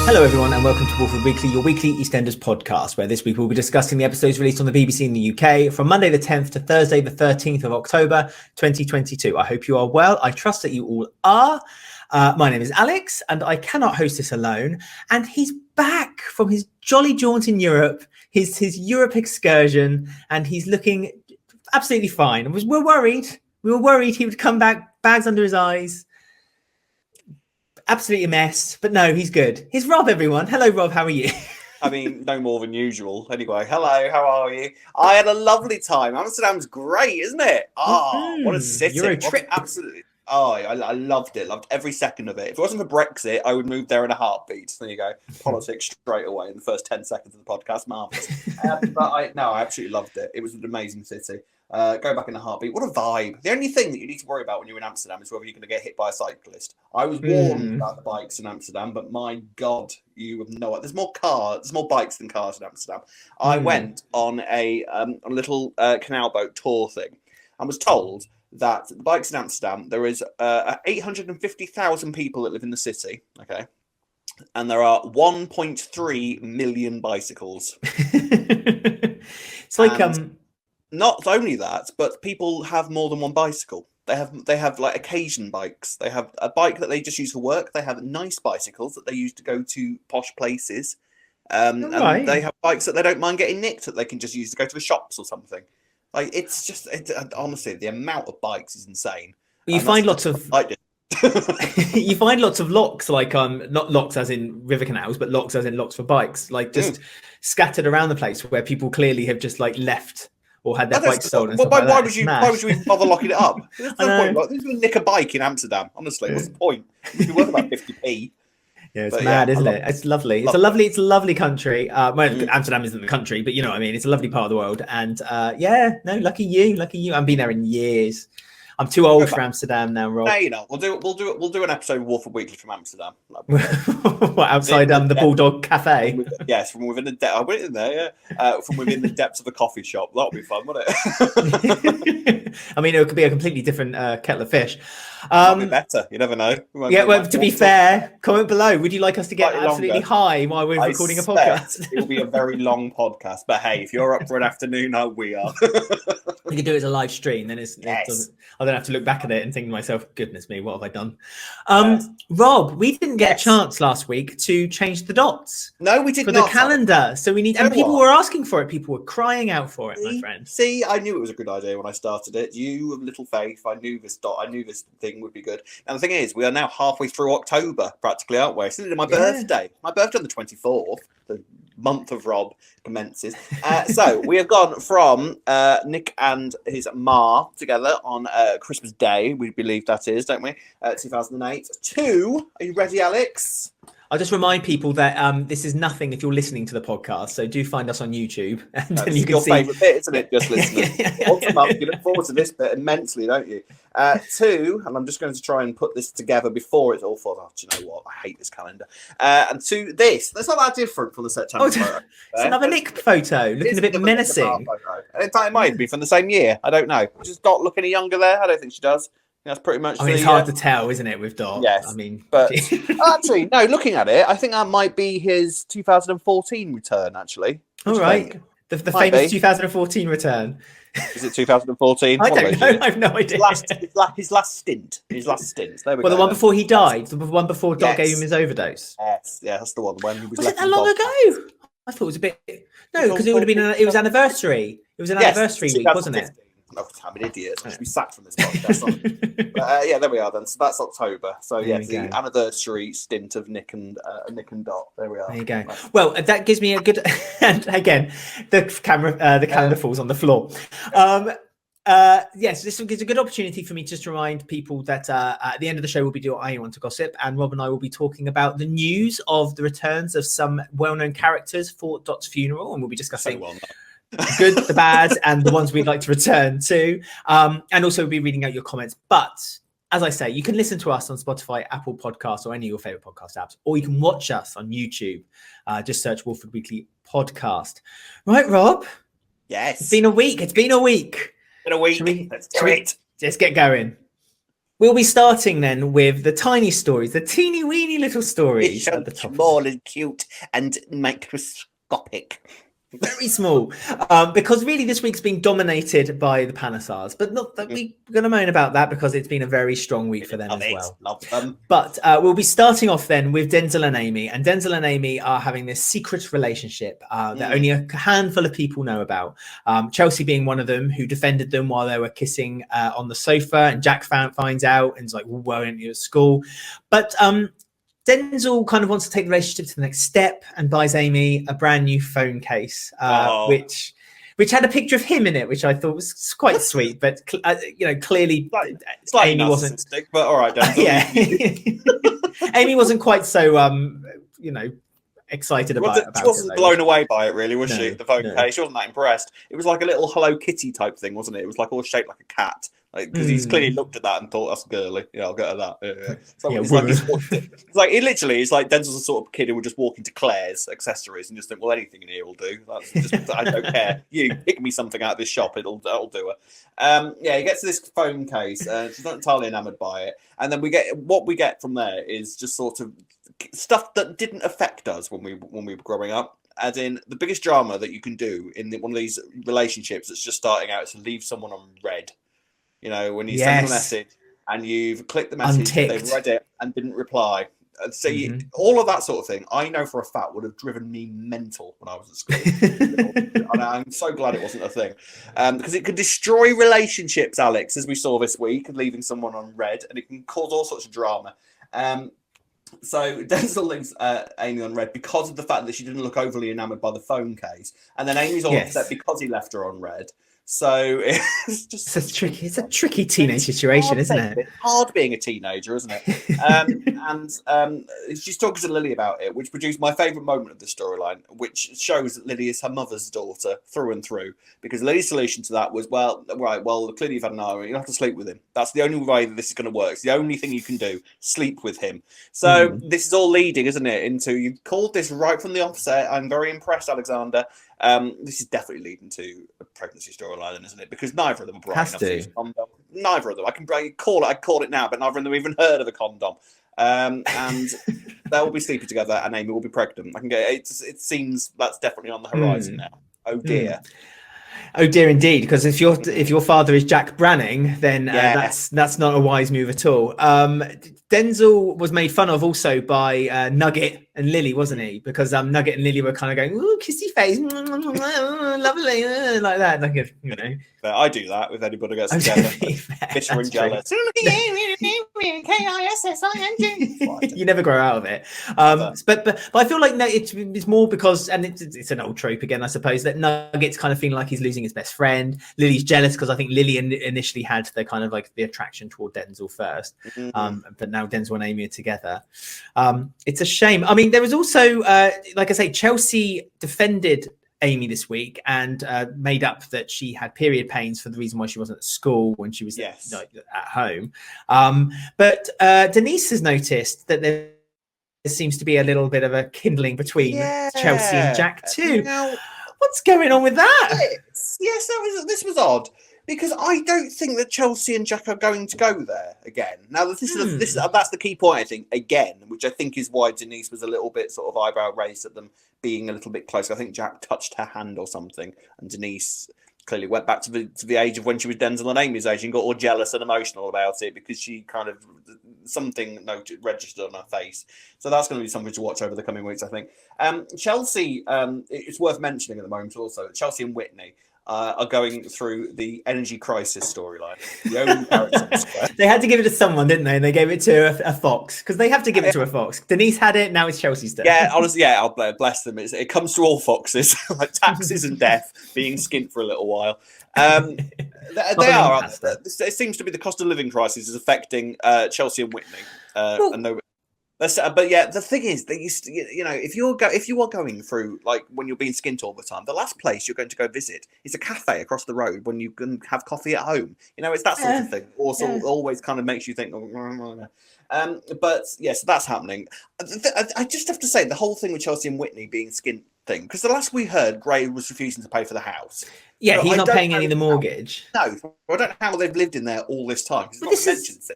Hello everyone and welcome to Walford Weekly, your weekly EastEnders podcast, where this week we'll be discussing the episodes released on the BBC in the UK from Monday the 10th to Thursday the 13th of October 2022. I hope you are well. I trust that you all are. My name is Alex and I cannot host this alone. And he's back from his jolly jaunt in Europe, his Europe excursion, and he's looking absolutely fine. We were worried he would come back, bags under his eyes. Absolutely a mess, but no, he's good. Here's Rob, everyone. Hello, Rob. How are you? I mean, no more than usual. Anyway, hello. How are you? I had a lovely time. Amsterdam's great, isn't it? Oh, what a city! Euro trip. Absolutely. Oh, I loved it. Loved every second of it. If it wasn't for Brexit, I would move there in a heartbeat. There you go. Politics straight away in the first 10 seconds of the podcast. Marvelous. But I absolutely loved it. It was an amazing city. Go back in a heartbeat. What a vibe. The only thing that you need to worry about when you're in Amsterdam is whether you're going to get hit by a cyclist. I was warned about the bikes in Amsterdam, but my God, you have no idea. There's more bikes than cars in Amsterdam. I went on a little canal boat tour thing and was told that the bikes in Amsterdam, there is 850,000 people that live in the city, okay? And there are 1.3 million bicycles. It's like... Not only that, but people have more than one bicycle. They have like occasion bikes. They have a bike that they just use for work. They have nice bicycles that they use to go to posh places. And they have bikes that they don't mind getting nicked that they can just use to go to the shops or something. Like honestly, the amount of bikes is insane. You find lots of you find lots of locks, like not locks as in river canals, but locks as in locks for bikes, like just scattered around the place where people clearly have just like left or had their bike stolen. Why would you even bother locking it up? There's no point. Like, who's going to nick a bike in Amsterdam? Honestly, what's the point? It's worth about 50p. Yeah, it's mad, isn't it? It's lovely. It's a lovely country. Amsterdam isn't the country, but you know what I mean. It's a lovely part of the world. And lucky you. I haven't been there in years. I'm too old for Amsterdam now, Rob. No, you know, we'll do an episode of Walford Weekly from Amsterdam. What, outside the Bulldog Cafe? Yes, from within the depth. I went in there, from within the depths of a coffee shop. That'll be fun, wouldn't it? I mean, it could be a completely different kettle of fish. Might be better. You never know. To be fair, comment below. Would you like us to get absolutely high while we're recording a podcast? It will be a very long podcast, but hey, if you're up for an afternoon, we are. We could do it as a live stream. Then I don't have to look back at it and think to myself, "Goodness me, what have I done?" Rob, we didn't get a chance last week to change the dots. No, we did for not. the calendar. So we need, and people were asking for it. People were crying out for it, my friend. See, I knew it was a good idea when I started it. You have little faith. I knew this thing would be good. And the thing is, we are now halfway through October, practically, aren't we? It's my birthday. My birthday on the 24th. The month of Rob commences. So we have gone from Nick and his ma together on Christmas Day, we believe that is, don't we? 2008. To, are you ready, Alex? I'll just remind people that this is nothing if you're listening to the podcast, so do find us on YouTube. And then you can your see favourite bit, isn't it? Just listening. Once a month, you look forward to this bit immensely, don't you? Two, and I'm just going to try and put this together before it's all falls off. Do you know what? I hate this calendar. And to this, that's not that different from the September photo. It's another Nick photo, looking a bit menacing. And it might be from the same year. I don't know. She's Dot looking any younger there. I don't think she does. That's pretty much. I mean, it's hard to tell, isn't it, with Dot? Yes. I mean, but actually, no. Looking at it, I think that might be his 2014 return. Actually, all right, the famous 2014 return. Is it 2014? I don't know. I have no idea. His last stint. There we go. Well, the one before he died. The one before Dot gave him his overdose. Yes, yeah, that's the one. When he was it that long ago? I thought it was a bit. No, because it would have been. It was anniversary. It was an anniversary week, wasn't it? Oh, I'm an idiot. I should be sacked from this podcast. But, there we are then. So that's October. So the anniversary stint of Nick and Dot. There we are. There you go. Well, that gives me a good. And again, the calendar falls on the floor. Yes, this gives a good opportunity for me just to remind people that at the end of the show we'll be doing I Want to Gossip, and Rob and I will be talking about the news of the returns of some well-known characters for Dot's funeral, and we'll be discussing. Good, the bad, and the ones we'd like to return to. And also we'll be reading out your comments. But as I say, you can listen to us on Spotify, Apple Podcasts, or any of your favorite podcast apps, or you can watch us on YouTube. Just search Walford Weekly Podcast. Right, Rob? Yes. It's been a week. Let's do it. Let's get going. We'll be starting then with the tiny stories, the teeny weeny little stories It's so at the top. small and cute and microscopic. Very small, because really this week's been dominated by the Panesars, but not that we're going to moan about that because it's been a very strong week for them as well. Love them. But we'll be starting off then with Denzel and Amy, and Denzel and Amy are having this secret relationship that only a handful of people know about. Chelsea being one of them, who defended them while they were kissing on the sofa, and Jack finds out and is like, well, why aren't you at school? But Denzel kind of wants to take the relationship to the next step and buys Amy a brand new phone case, which had a picture of him in it, which I thought was quite sweet. But clearly, Amy wasn't. But all right, Denzel. Yeah, Amy wasn't quite so excited about it. She wasn't blown away by it, really, was she? The phone case. She wasn't that impressed. It was like a little Hello Kitty type thing, wasn't it? It was like all shaped like a cat. Because he's clearly looked at that and thought, that's girly. Yeah, I'll get her that. Yeah. So it's like Denzel's the sort of kid who would just walk into Claire's accessories and just think, well, anything in here will do. That's just, I don't care. You pick me something out of this shop, that'll do her. He gets this phone case. She's not entirely enamoured by it. And then what we get from there is just sort of stuff that didn't affect us when we were growing up. As in, the biggest drama that you can do in one of these relationships that's just starting out is to leave someone on red. You know, when you send a message and you've clicked the message, they've read it and didn't reply. So all of that sort of thing, I know for a fact would have driven me mental when I was at school. And I'm so glad it wasn't a thing. Because it could destroy relationships, Alex, as we saw this week, leaving someone on red, and it can cause all sorts of drama. So Denzel leaves Amy on red because of the fact that she didn't look overly enamoured by the phone case. And then Amy's all upset because he left her on red. So it's just it's a tricky teenage situation, isn't it? It's hard being a teenager, isn't it? And she's talking to Lily about it, which produced my favourite moment of the storyline, which shows that Lily is her mother's daughter through and through. Because Lily's solution to that was, clearly you've had an hour, you have to sleep with him. That's the only way that this is going to work. It's the only thing you can do, sleep with him. So this is all leading, isn't it, into, you've called this right from the offset. I'm very impressed, Alexander. This is definitely leading to a pregnancy storyline, isn't it? Because neither of them are bright enough to use a condom. Neither of them. I call it now, but neither of them have even heard of a condom. And they'll be sleeping together, and Amy will be pregnant. It seems that's definitely on the horizon now. Oh dear. Oh dear, indeed. Because if your father is Jack Branning, then that's not a wise move at all. Denzel was made fun of also by Nugget and Lily, wasn't he? Because Nugget and Lily were kind of going, "Ooh, kissy face, lovely," like that. Like, you know. But I do that with anybody who gets together. Bitter and jealous. K-I-S-S-I-N-G. You never grow out of it. But I feel like it's more because, and it's an old trope again, I suppose, that Nugget's kind of feeling like he's losing his best friend. Lily's jealous because I think Lily initially had the kind of like the attraction toward Denzel first. But now Denzel and Amy are together. It's a shame. I mean, there was also, like I say, Chelsea defended Amy this week and made up that she had period pains for the reason why she wasn't at school when she was at home. But Denise has noticed that there seems to be a little bit of a kindling between Chelsea and Jack too. Now, what's going on with that? Yes, this was odd. Because I don't think that Chelsea and Jack are going to go there again. Now, that's the key point, I think, again, which I think is why Denise was a little bit sort of eyebrow raised at them being a little bit close. I think Jack touched her hand or something, and Denise clearly went back to the age of when she was Denzel and Amy's age and got all jealous and emotional about it because she kind of, something registered on her face. So that's going to be something to watch over the coming weeks, I think. Chelsea, it's worth mentioning at the moment also, that Chelsea and Whitney are going through the energy crisis storyline. The only characters. They had to give it to someone, didn't they? And they gave it to a fox because they have to give it to a fox. Denise had it. Now it's Chelsea's turn. Yeah, honestly, I'll bless them. It comes to all foxes, like taxes and death, being skint for a little while. They are. It seems to be the cost of living crisis is affecting Chelsea and Whitney. But yeah, the thing is that if you are going through, like, when you're being skint all the time, the last place you're going to go visit is a cafe across the road when you can have coffee at home. It's that sort of thing. Also, always kind of makes you think. But yes, that's happening. I just have to say the whole thing with Chelsea and Whitney being skint thing, because the last we heard, Gray was refusing to pay for the house. Yeah, so he's not paying any of the mortgage. No, I don't know how they've lived in there all this time. Because it's not mentioned.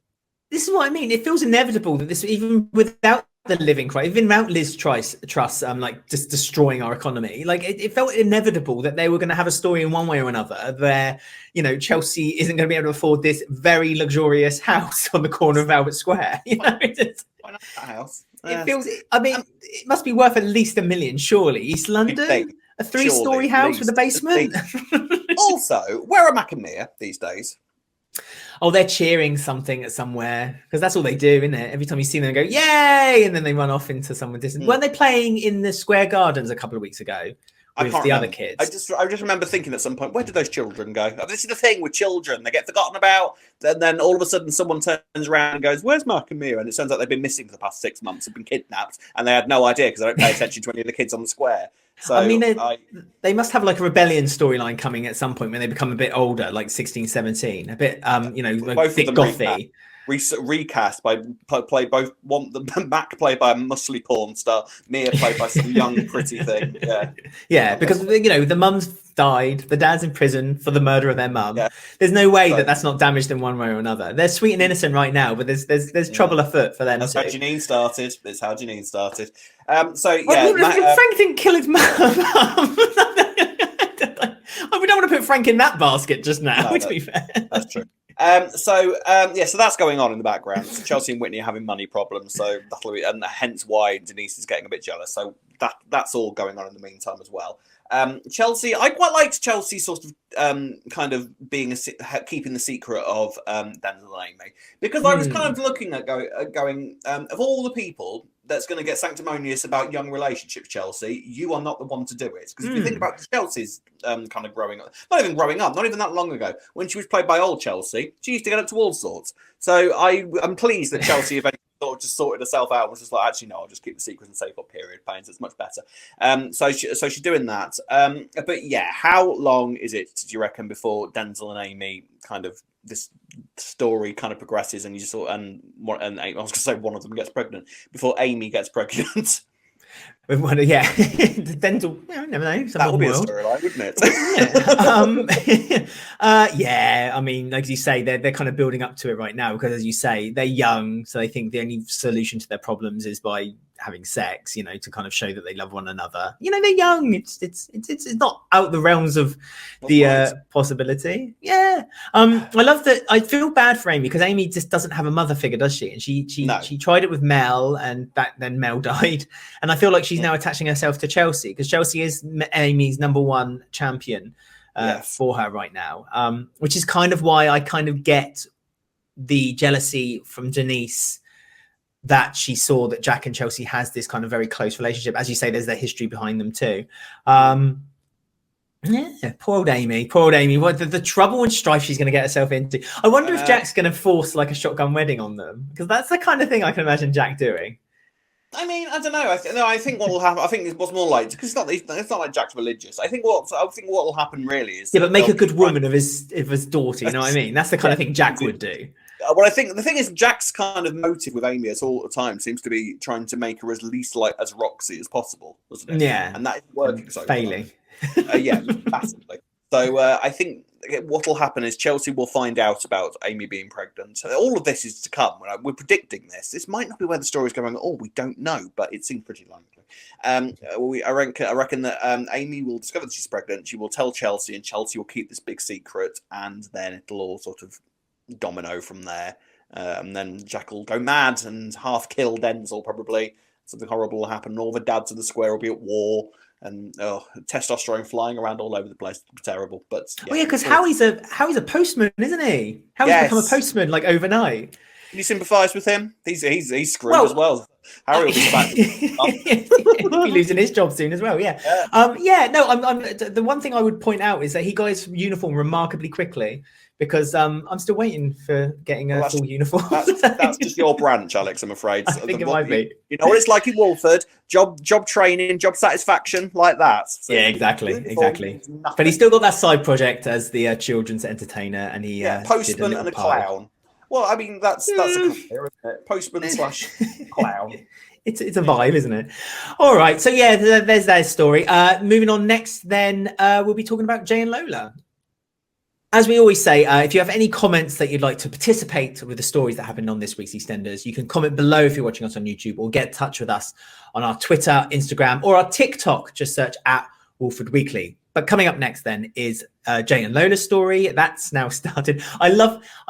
This is what I mean. It feels inevitable that this, even without the living crisis, even without Liz Truss, like just destroying our economy, like it felt inevitable that they were going to have a story in one way or another where, Chelsea isn't going to be able to afford this very luxurious house on the corner of Albert Square. Why not that house? It feels. I mean, it must be worth at least $1 million, surely. East London, a 3-story house with a basement. Also, where are Mac and Mia these days? Oh, they're cheering something at somewhere because that's all they do, isn't it? Every time you see them, they go "Yay!" and then they run off into somewhere distant. Weren't they playing in the Square Gardens a couple of weeks ago with the other kids? I just remember thinking at some point, where did those children go? This is the thing with children; they get forgotten about, and then all of a sudden, someone turns around and goes, "Where's Mark and Mia?" And it turns out they've been missing for the past 6 months, have been kidnapped, and they had no idea because they don't pay attention to any of the kids on the square. So I mean, they must have like a rebellion storyline coming at some point when they become a bit older, like 16, 17, a bit, a bit gothy. Recast by play both Mac played by a muscly porn star, Mia played by some young pretty thing. Yeah, because the mum's died, the dad's in prison for the murder of their mum. Yeah. There's no way that's not damaged in one way or another. They're sweet and innocent right now, but there's trouble afoot for them. That's too. How Janine started. That's how Janine started. Frank didn't kill his mum. We don't want to put Frank in that basket just now. No, to be fair, that's true. So that's going on in the background. So Chelsea and Whitney are having money problems, so and hence why Denise is getting a bit jealous. So that's all going on in the meantime as well. Chelsea, I quite liked Chelsea sort of kind of being keeping the secret of Denzel and Amy, because I was kind of looking at going of all the people that's going to get sanctimonious about young relationships, Chelsea, you are not the one to do it. Because if you think about Chelsea's kind of growing up, not even that long ago, when she was played by old Chelsea, she used to get up to all sorts. So I'm pleased that Chelsea eventually sort of just sorted herself out and was just like, actually, no, I'll just keep the secret and save up period pains. It's much better. So she's doing that. But yeah, how long is it, do you reckon, before Denzel and Amy kind of this story kind of progresses and you just and I was going to say one of them gets pregnant before Amy gets pregnant? Denzel. Never know. That would be a storyline, wouldn't it? I mean, like you say, they're kind of building up to it right now because, as you say, they're young, so they think the only solution to their problems is by having sex, to kind of show that they love one another. They're young. It's not out the realms of the possibility. Yeah. I love that. I feel bad for Amy because Amy just doesn't have a mother figure, does she? And she tried it with Mel, and then Mel died. And I feel like she's now attaching herself to Chelsea because Chelsea is Amy's number one champion for her right now. Which is kind of why I kind of get the jealousy from Denise that she saw that Jack and Chelsea has this kind of very close relationship. As you say, there's their history behind them too. Poor old Amy. What the trouble and strife she's going to get herself into. I wonder if Jack's going to force like a shotgun wedding on them, because that's the kind of thing I can imagine Jack doing. I mean, I don't know. I think what will happen. I think what's more like, because it's not like Jack's religious. I think what will happen really is but make a good woman of his daughter. You know what I mean? That's the kind of thing Jack would do. Well, I think the thing is, Jack's kind of motive with Amy at all the time seems to be trying to make her as least like as Roxy as possible, doesn't it? Yeah, and that is working so failing. Massively. So I think what will happen is Chelsea will find out about Amy being pregnant. All of this is to come. We're predicting this. This might not be where the story's going. Oh, we don't know, but it seems pretty likely. I reckon that Amy will discover that she's pregnant. She will tell Chelsea, and Chelsea will keep this big secret, and then it'll all sort of domino from there. And then Jack will go mad and half kill Denzel, probably. Something horrible will happen. All the dads in the square will be at war. And testosterone flying around all over the place. Terrible, but because Howie's a postman, isn't he? Howie's become a postman like overnight. Can you sympathise with him? He's screwed as well. Harry will be back. He'll be losing his job soon as well. Yeah. I'm the one thing I would point out is that he got his uniform remarkably quickly. Because I'm still waiting for getting a full uniform. That's just your branch, Alex, I'm afraid. I think it might be. You know what it's like in Walford? Job training, job satisfaction, like that. So yeah, exactly. But he's still got that side project as the children's entertainer, and he postman and a clown. Well, I mean that's a career, isn't it? Postman / clown. It's a vibe, isn't it? All right, so there's their story. Moving on next, then we'll be talking about Jay and Lola. As we always say, if you have any comments that you'd like to participate with the stories that happened on this week's EastEnders, you can comment below if you're watching us on YouTube, or get in touch with us on our Twitter, Instagram, or our TikTok. Just search at Walford Weekly. But coming up next then is Jane and Lola's story. That's now started. I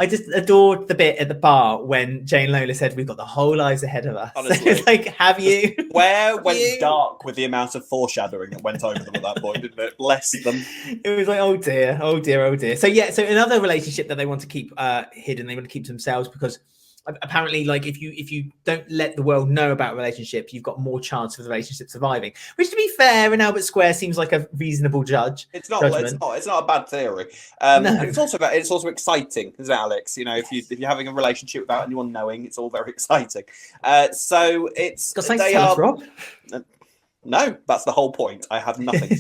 just adored the bit at the bar when Jane and Lola said, we've got the whole lives ahead of us. Honestly. It's like, have you? Where went dark with the amount of foreshadowing that went over them at that point, didn't it? Bless them. It was like, oh dear, oh dear, oh dear. So yeah, so another relationship that they want to keep hidden, they want to keep to themselves, because apparently, like, if you don't let the world know about a relationship, you've got more chance of the relationship surviving. Which, to be fair, in Albert Square seems like a reasonable judge. It's not a bad theory. No. It's also exciting, isn't it, Alex? You know, if you're having a relationship without anyone knowing, it's all very exciting. So it's they are. Rob? No, that's the whole point. I have nothing to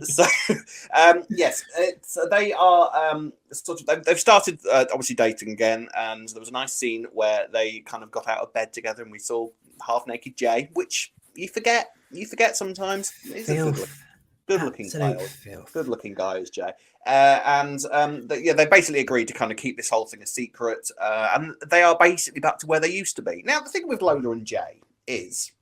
say. Yes, they are they've started obviously dating again, and there was a nice scene where they kind of got out of bed together, and we saw half-naked Jay, which you forget sometimes. He's a good-looking guy. Good-looking guy is Jay. They basically agreed to kind of keep this whole thing a secret, and they are basically back to where they used to be. Now, the thing with Lola and Jay is,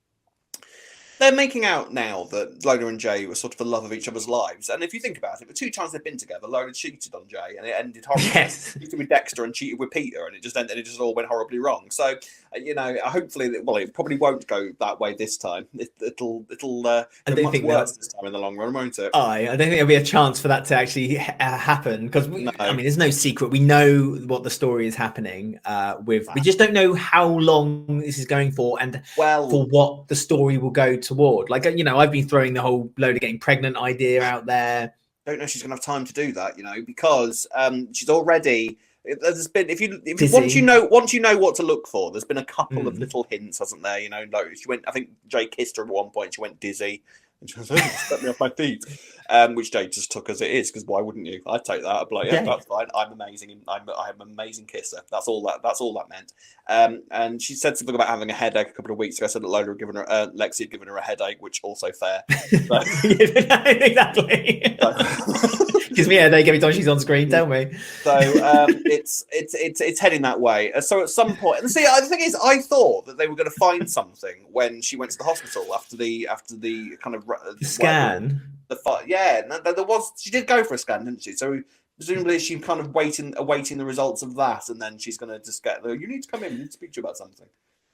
they're making out now that Lola and Jay were sort of the love of each other's lives. And if you think about it, the 2 times they've been together, Lola cheated on Jay, and it ended horribly. Yes. She cheated with Dexter and cheated with Peter, and it just all went horribly wrong. So, hopefully, it probably won't go that way this time. It'll be much worse this time in the long run, won't it? I don't think there'll be a chance for that to actually happen, because there's no secret. We know what the story is happening with. We just don't know how long this is going for, and for what the story will go toward. Like, I've been throwing the whole Lola getting pregnant idea out there. Don't know if she's gonna have time to do that, because she's already. There's been once you know what to look for. There's been a couple of little hints, hasn't there? She went. I think Jay kissed her at one point. She went dizzy, and she was like, "Set me off my feet," which Jay just took as it is, because why wouldn't you? I'd take that. I'd be like, yeah, that's fine. I'm amazing. I'm an amazing kisser. That's all that meant. And she said something about having a headache a couple of weeks ago. I said that Lola had given her, Lexi had given her a headache, which also fair. So, exactly. Gives me a headache every time she's on screen. Tell me. So it's heading that way. So at some point, and see, the thing is, I thought that they were going to find something when she went to the hospital after the kind of scan. There was. She did go for a scan, didn't she? So presumably she's kind of awaiting the results of that, and then she's going to just get you need to come in. We need to speak to you about something.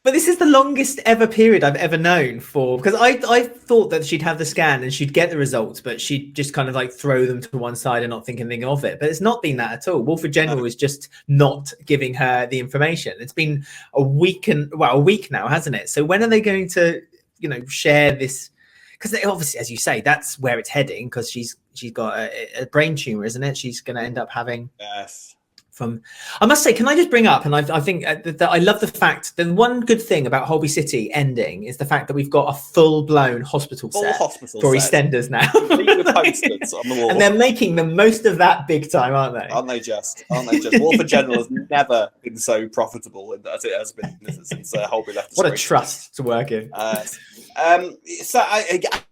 But this is the longest ever period I've ever known for, because I thought that she'd have the scan and she'd get the results, but she'd just kind of like throw them to one side and not think anything of it. But it's not been that at all. Walford General is just not giving her the information. It's been a week now, hasn't it? So when are they going to, share this? Because obviously, as you say, that's where it's heading, because she's got a brain tumor, isn't it? She's going to end up having. Yes. I must say, can I just bring up, and I think that I love the fact that one good thing about Holby City ending is the fact that we've got a full-blown hospital set for EastEnders now. With posters on the wall. And they're making the most of that big time, aren't they? Aren't they just? Walford General has never been so profitable as it has been since Holby left the What a trust to work in.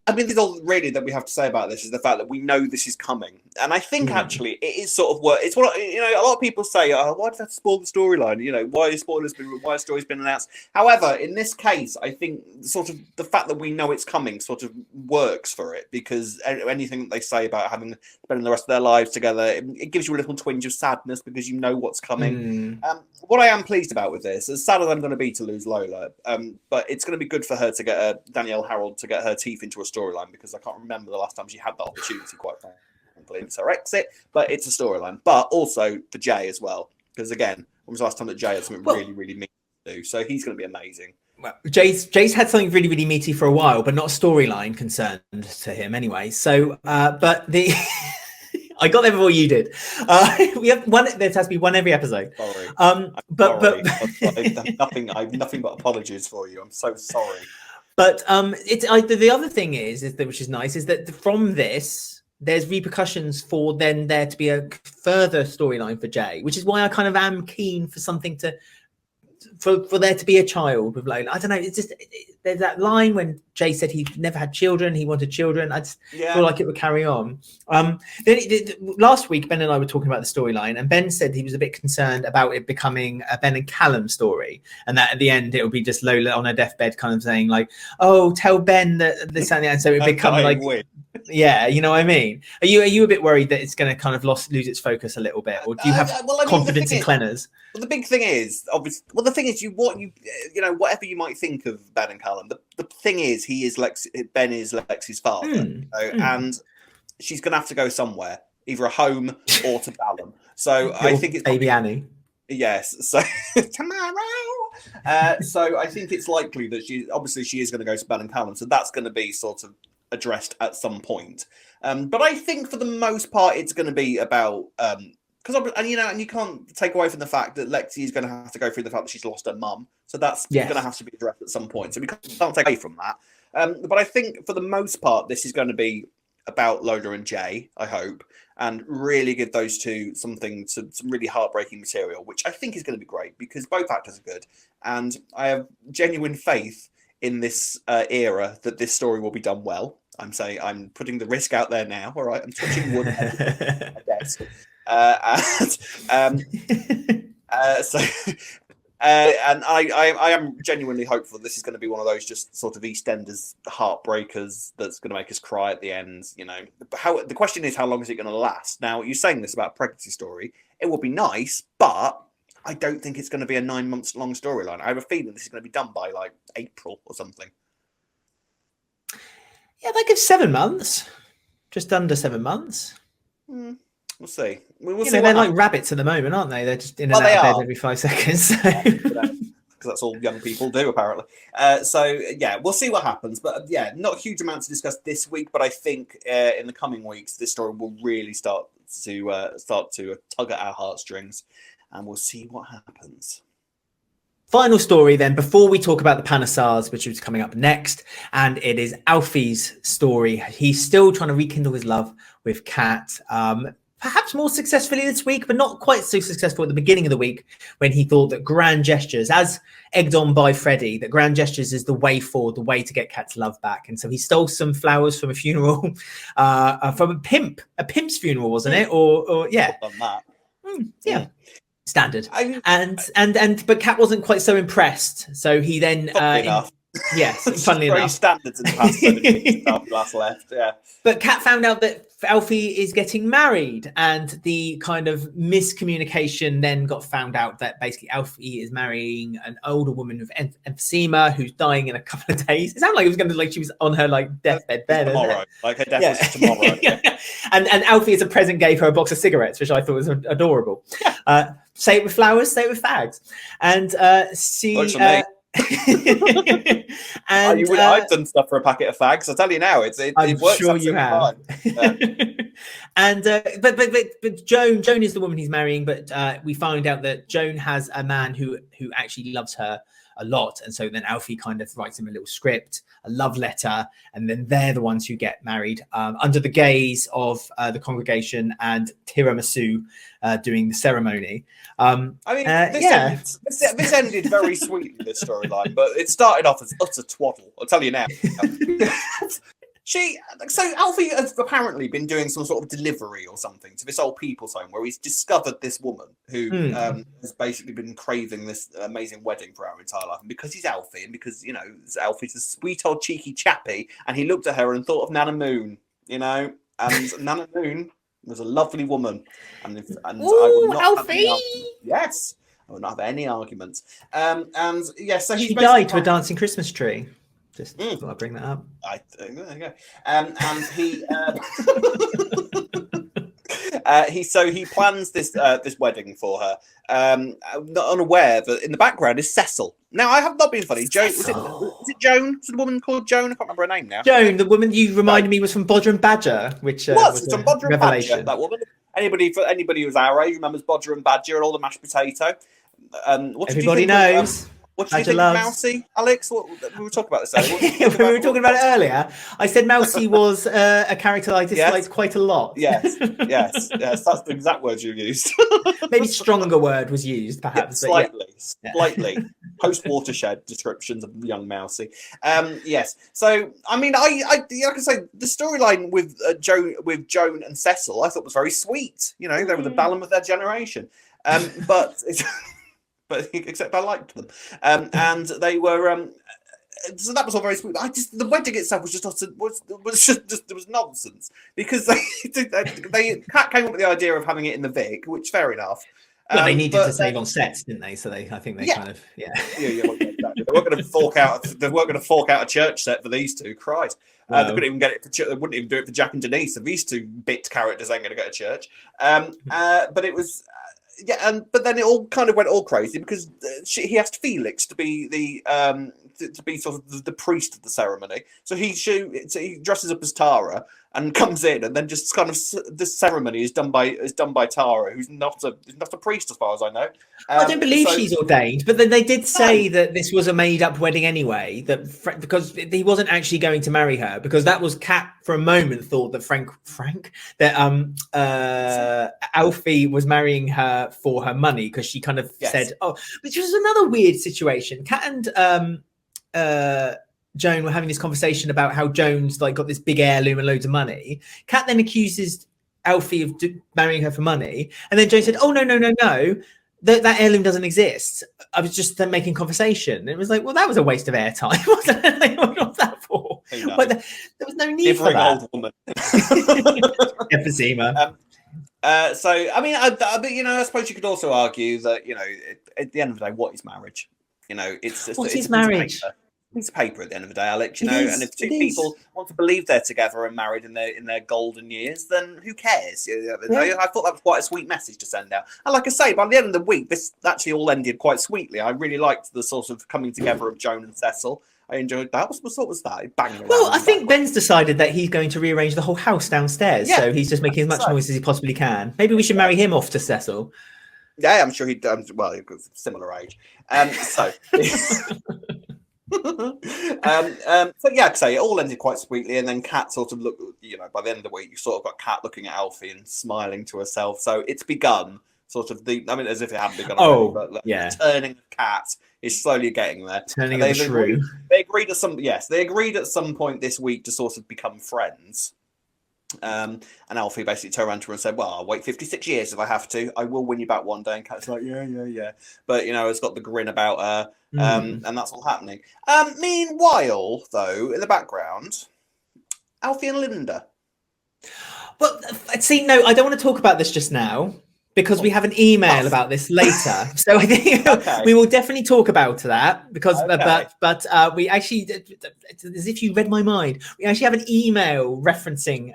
I mean, this is all really that we have to say about this is the fact that we know this is coming, and I think actually it is sort of it's what a lot of people say. Oh, why does that spoil the storyline? Why a story's been announced? However, in this case, I think sort of the fact that we know it's coming sort of works for it, because anything that they say about spending the rest of their lives together, it gives you a little twinge of sadness because you know what's coming. What I am pleased about with this, as sad as I'm going to be to lose Lola, but it's going to be good for her to get Danielle Harold to get her teeth into a storyline, because I can't remember the last time she had that opportunity, quite frankly. It's her exit, but it's a storyline. But also for Jay as well, because again, when was the last time that Jay had something really, really meaty to do? So he's going to be amazing. Well, Jay's had something really, really meaty for a while, but not a storyline concerned to him anyway. So, but the... I got there before you did. We have one. There has to be one every episode. Sorry. But I've nothing but apologies for you. I'm so sorry. But the other thing is that, which is nice, is that from this there's repercussions for then there to be a further storyline for Jay, which is why I kind of am keen for something to for there to be a child with Lola. I don't know. It's just there's that line when Jay said he never had children, he wanted children. I just feel like it would carry on. Last week, Ben and I were talking about the storyline, and Ben said he was a bit concerned about it becoming a Ben and Callum story, and that at the end it would be just Lola on her deathbed, kind of saying like, "Oh, tell Ben that this and that," and so it would become like. Yeah, you know what I mean. Are you a bit worried that it's going to kind of lose its focus a little bit, or do you have confidence in Clenners? Well, the big thing is obviously. Well, the thing is, whatever you might think of Ben and Callum, the thing is, Ben is Lexi's father, and she's going to have to go somewhere, either a home or to Callum. So I think it's baby Annie. Yes. So tomorrow. So I think it's likely that she is going to go to Ben and Callum. So that's going to be sort of addressed at some point, but I think for the most part it's going to be about because and you can't take away from the fact that Lexi is going to have to go through the fact that she's lost her mum, so that's going to have to be addressed at some point, so we can't take away from that, but I think for the most part this is going to be about Lola and Jay, I hope, and really give those two some really heartbreaking material, which I think is going to be great because both actors are good, and I have genuine faith in this era that this story will be done well. I'm putting the risk out there now. All right, I'm touching wood at my desk. And I am genuinely hopeful this is going to be one of those just sort of EastEnders heartbreakers that's going to make us cry at the end. The question is, how long is it going to last? Now, you're saying this about a pregnancy story. It will be nice, but I don't think it's going to be a 9 months long storyline. I have a feeling this is going to be done by like April or something. Yeah, they give 7 months, just under 7 months. We'll see. We'll see. They're like rabbits at the moment, aren't they? They're just in and out of bed every 5 seconds. So. Because that's all young people do, apparently. So we'll see what happens. But not a huge amount to discuss this week. But I think in the coming weeks, this story will really start to tug at our heartstrings, and we'll see what happens. Final story then, before we talk about the Panesars, which is coming up next, and it is Alfie's story. He's still trying to rekindle his love with Kat, perhaps more successfully this week, but not quite so successful at the beginning of the week when he thought that grand gestures, as egged on by Freddie, that grand gestures is the way forward, the way to get Kat's love back. And so he stole some flowers from a funeral, from a pimp's funeral, wasn't it? Or yeah. On that. Yeah. Standard. But Kat wasn't quite so impressed, so he then yes, funnily enough, standards in the past last left. Yeah, but Kat found out that Alfie is getting married, and the kind of miscommunication then got found out that basically Alfie is marrying an older woman with emphysema who's dying in a couple of days. It sounded like it was going to she was on her deathbed bed tomorrow, like her death was tomorrow. And Alfie as a present gave her a box of cigarettes, which I thought was adorable. Say it with flowers, say it with fags, and I've done stuff for a packet of fags. I tell you now, it works. Sure you have. And but Joan is the woman he's marrying. But we find out that Joan has a man who actually loves her a lot, and so then Alfie kind of writes him a little script, a love letter, and then they're the ones who get married under the gaze of the congregation and tiramisu doing the ceremony. This ended very sweetly, this storyline, but it started off as utter twaddle. I'll tell you now. So Alfie has apparently been doing some sort of delivery or something to this old people's home where he's discovered this woman who has basically been craving this amazing wedding for her entire life. And because he's Alfie, and because, Alfie's a sweet old cheeky chappy, and he looked at her and thought of Nana Moon, and Nana Moon was a lovely woman. And I will not Alfie! Yes, I will not have any arguments. So she died to a dancing Christmas tree. Just thought I'd bring that up. There you go. And he plans this wedding for her. Not unaware that in the background is Cecil. Now, I have not been funny. Joan, is it Joan? Was it a woman called Joan? I can't remember her name now. Joan, the woman you reminded me was from Bodger and Badger, which was from Bodger and Badger. That woman. Anybody who's our age remembers Bodger and Badger and all the mashed potato. Everybody knows. What did you think of Mousy, Alex? We were talking about this earlier. We were talking about it earlier. I said Mousy was a character I disliked quite a lot. Yes. That's the exact words you used. Maybe stronger word was used, perhaps. Slightly. Post-watershed descriptions of young Mousy. Yes. So, I mean, I can say the storyline with Joan and Cecil, I thought was very sweet. You know, they were the Balaam of their generation. But except I liked them, and they were. So that was all very sweet. The wedding itself was just nonsense because Kat came up with the idea of having it in the Vic, which fair enough. Well, they needed to save on sets, didn't they? So I think they kind of They weren't going to fork out. They weren't going to fork out a church set for these two. Christ, they couldn't even get it. They wouldn't even do it for Jack and Denise. So these two bit characters ain't going to go to church. But it was. But then it all kind of went all crazy because he asked Felix to be the to be sort of the priest of the ceremony. So he dresses up as Tara and comes in, and then just kind of this ceremony is done by Tara, who's not a priest as far as I know. I don't believe she's ordained, but then they did say that this was a made-up wedding anyway. Because he wasn't actually going to marry her, because that was Kat for a moment thought that Alfie was marrying her for her money because she kind of said, which was another weird situation. Kat and Joan were having this conversation about how Joan's got this big heirloom and loads of money. Kat then accuses Alfie of marrying her for money, and then Joan said, "Oh no, that heirloom doesn't exist. I was just making conversation." And it was like, well, that was a waste of airtime. What was that for? But there was no need for that. Old woman. Emphysema. So I mean, I suppose you could also argue that at the end of the day, what is marriage? It's marriage? Piece of paper at the end of the day, Alex, and if two people want to believe they're together and married in their golden years, then who cares? I thought that was quite a sweet message to send out. And like I say, by the end of the week, this actually all ended quite sweetly. I really liked the sort of coming together of Joan and Cecil. I enjoyed that. What was that? Banging. Well, I think Ben's decided that he's going to rearrange the whole house downstairs, so he's just making as much noise as he possibly can. Maybe we should marry him off to Cecil. Yeah, I'm sure he'd. Well, he's similar age. So. So yeah, I'd say it all ended quite sweetly, and then Kat sort of looked, by the end of the week, you sort of got Kat looking at Alfie and smiling to herself. So it's begun, sort of as if it hadn't begun already, but the turning of Kat is slowly getting there. Turning of the shrew. They agreed at some point this week to sort of become friends. And Alfie basically turned around to her and said, "Well, I'll wait 56 years if I have to. I will win you back one day." And Kat's like, yeah. But, it's got the grin about her. And that's all happening. Meanwhile, though, in the background, Alfie and Linda. Well, see, no, I don't want to talk about this just now, because we have an email about this later. So I think we will definitely talk about that, because but we actually, as if you read my mind, we actually have an email referencing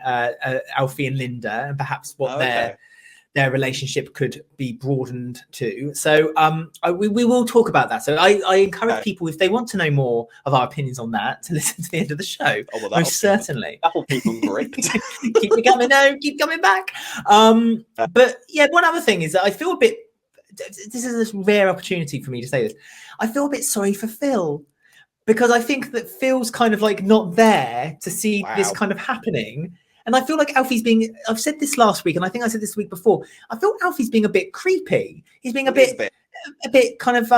Alfie and Linda, and perhaps what their relationship could be broadened to. So we will talk about that. So I encourage people, if they want to know more of our opinions on that, to listen to the end of the show. Most certainly. That'll keep them great. Keep keep coming back. But yeah, one other thing is that I feel a bit, this is a rare opportunity for me to say this, I feel a bit sorry for Phil, because I think that Phil's kind of not there to see this kind of happening. And I feel like Alfie's I've said this last week, and I think I said this week before, I feel Alfie's being a bit creepy. He's being a bit kind of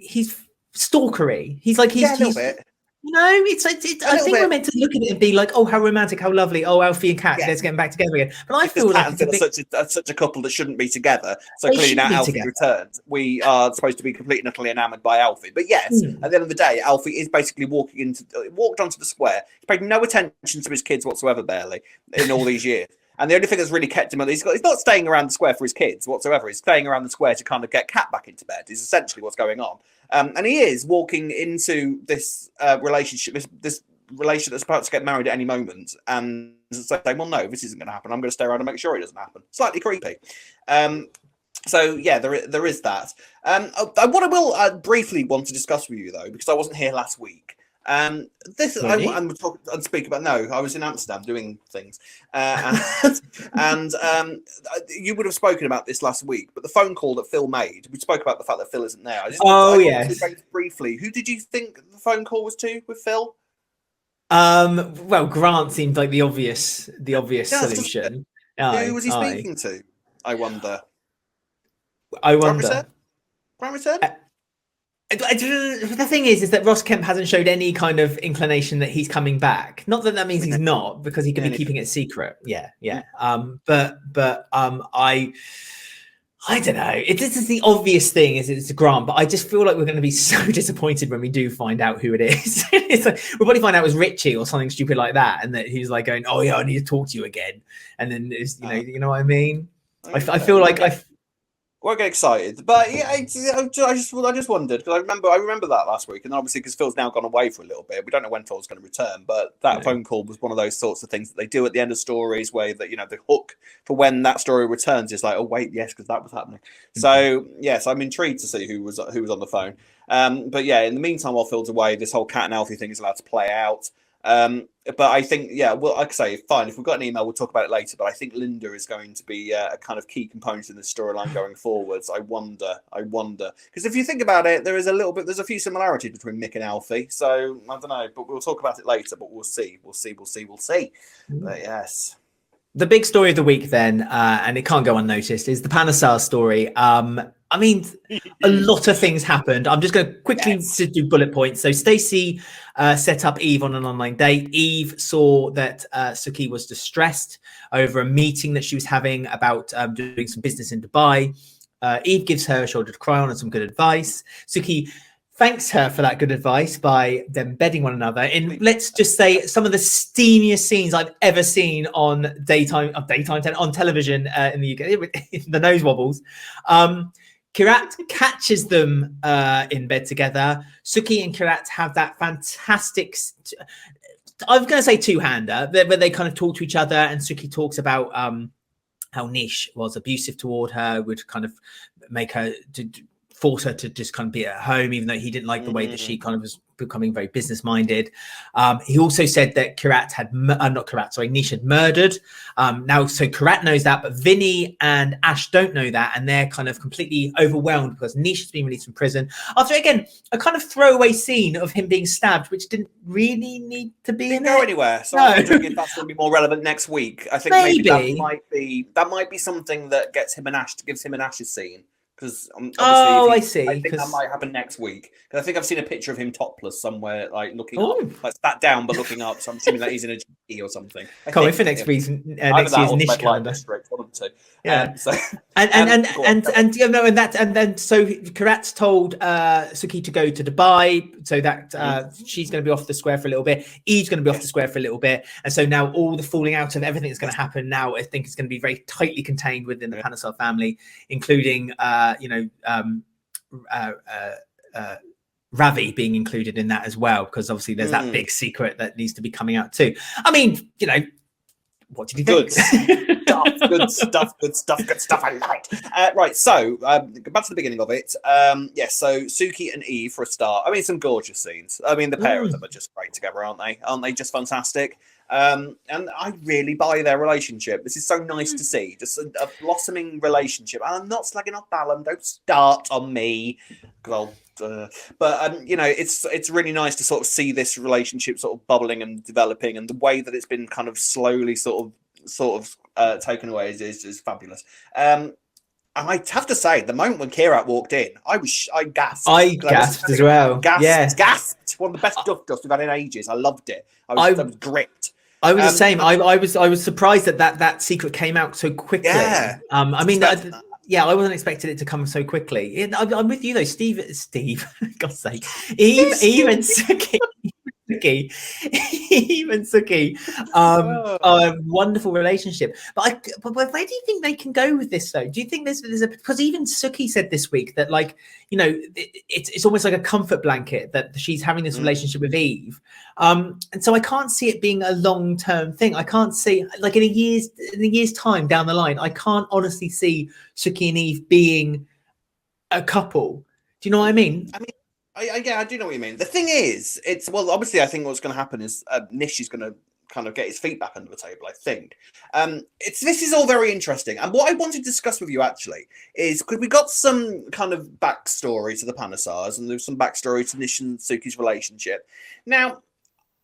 he's stalkery. He's a little bit. It's I think we're meant to look at it and be like, oh, how romantic, how lovely. Oh, Alfie and Kat, let's get back together again. But I feel like it's such a couple that shouldn't be together. So clearly now Alfie returns. We are supposed to be completely and utterly enamoured by Alfie. But yes, at the end of the day, Alfie is basically walked onto the square. He's paid no attention to his kids whatsoever, barely, in all these years. And the only thing that's really kept him, he's not staying around the square for his kids whatsoever. He's staying around the square to kind of get Kat back into bed, is essentially what's going on. And he is walking into this relationship, this relation that's about to get married at any moment, and saying, well, no, this isn't going to happen. I'm going to stay around and make sure it doesn't happen. Slightly creepy. So, yeah, there is that. What I will briefly want to discuss with you, though, because I wasn't here last week, This Really? I'm speak about. No, I was in Amsterdam doing things, and you would have spoken about this last week. But the phone call that Phil made, we spoke about the fact that Phil isn't there. Yes. Briefly, who did you think the phone call was to with Phil? Well, Grant seemed like the obvious solution. Who was he speaking to? I wonder. Grant return? The thing is that Ross Kemp hasn't showed any kind of inclination that he's coming back. Not that that means he's not, because he could be keeping it secret. Yeah. I don't know. This is the obvious thing, is it's Grant, but I just feel like we're going to be so disappointed when we do find out who it is. It's like, we'll probably find out it was Richie or something stupid like that, and that he's like going, "Oh yeah, I need to talk to you again," and then it's, you know what I mean. I feel like We'll get excited, but yeah, I just wondered, because I remember that last week, and obviously because Phil's now gone away for a little bit, we don't know when Phil's going to return. But that phone call was one of those sorts of things that they do at the end of stories, where that the hook for when that story returns is like, oh wait, yes, because that was happening. So yes, I'm intrigued to see who was on the phone. But yeah, in the meantime, while Phil's away, this whole Cat and Alfie thing is allowed to play out. But I think, well, like I say, fine. If we've got an email, we'll talk about it later. But I think Linda is going to be a kind of key component in the storyline going forwards. I wonder, because if you think about it, there's a few similarities between Mick and Alfie. So I don't know, but we'll talk about it later. But we'll see. But yes. The big story of the week then, and it can't go unnoticed, is the Panesar story. I mean, a lot of things happened. I'm just going to quickly do bullet points. So Stacey set up Eve on an online date. Eve saw that Suki was distressed over a meeting that she was having about doing some business in Dubai. Eve gives her a shoulder to cry on and some good advice. Suki thanks her for that good advice by them bedding one another in, let's just say, some of the steamiest scenes I've ever seen on on television in the UK. The nose wobbles. Kheerat catches them in bed together. Suki and Kheerat have that fantastic, I'm going to say two-hander, where they kind of talk to each other, and Suki talks about how Nish was abusive toward her, would kind of make her force her to just kind of be at home, even though he didn't like the way that she kind of was becoming very business-minded. He also said that Nish had murdered. Now, so Kheerat knows that, but Vinny and Ash don't know that, and they're kind of completely overwhelmed because Nish has been released from prison. After, again, a kind of throwaway scene of him being stabbed, which didn't really need to be in there. Go anywhere. So I'm wondering if that's going to be more relevant next week. I think maybe that might be something that gives him and Ash's scene. Because I see. I think that might happen next week. Because I think I've seen a picture of him topless somewhere, like looking up, like sat down but looking up. So I'm assuming that he's in a GP or something. Can't wait for next year's Nish calendar. Yeah. So and then so Kheerat told Suki to go to Dubai, so that she's going to be off the square for a little bit. Eve's going to be off the square for a little bit, and so now all the falling out of everything that's going to happen now, I think, is going to be very tightly contained within the Panesar family, including Ravi being included in that as well, because obviously there's that big secret that needs to be coming out too. I mean, what did you think? Good stuff. I liked. Right, so back to the beginning of it. So Suki and Eve for a start. I mean, some gorgeous scenes. I mean, the pair of them are just great together, aren't they? Aren't they just fantastic? And I really buy their relationship. This is so nice to see, just a blossoming relationship. And I'm not slagging off Callum. Don't start on me, but it's really nice to sort of see this relationship sort of bubbling and developing, and the way that it's been kind of slowly sort of taken away is fabulous. And I have to say, the moment when Kheerat walked in, I gasped. I gasped as well. Gasped. One of the best duff we've had in ages. I loved it. I was gripped. I was the same. I was surprised that secret came out so quickly. Yeah. I wasn't expecting it to come so quickly. I'm with you though, Steve. God's sake, Eve and Suki. Eve and Suki, a wonderful relationship. But where do you think they can go with this though? Do you think there's because even Suki said this week that, like, it's almost like a comfort blanket that she's having this relationship with Eve, and so I can't see it being a long-term thing. I can't see, like, in a year's time down the line, I can't honestly see Suki and Eve being a couple. Do you know what I mean? I do know what you mean. The thing is, obviously, I think what's going to happen is Nish is going to kind of get his feet back under the table. I think this is all very interesting, and what I wanted to discuss with you actually is because we got some kind of backstory to the Panesars, and there's some backstory to Nish and Suki's relationship. Now,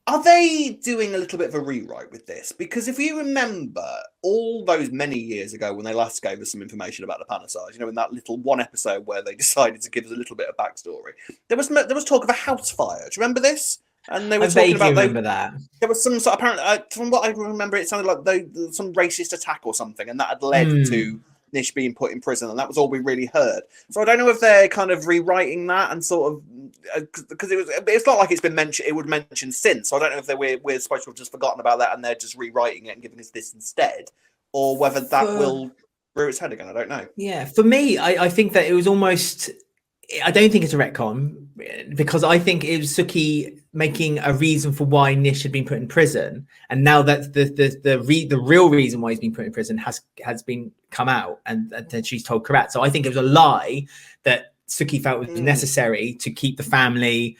are they doing a little bit of a rewrite with this? Because if you remember all those many years ago when they last gave us some information about the Panesars, in that little one episode where they decided to give us a little bit of backstory, there was talk of a house fire. Do you remember this? And they were talking about that. There was some sort of, apparently, from what I remember, it sounded like some racist attack or something, and that had led to Nish being put in prison, and that was all we really heard. So I don't know if they're kind of rewriting that and sort of because it's not like it's been mentioned. It would mention since. So I don't know if we're supposed to have just forgotten about that and they're just rewriting it and giving us this instead, or whether that will rear its head again. I don't know. Yeah, for me, I think that it was almost. I don't think it's a retcon because I think it was Suki making a reason for why Nish had been put in prison, and now that the real reason why he's been put in prison has been come out, and then she's told Kheerat. So I think it was a lie that Suki felt was necessary to keep the family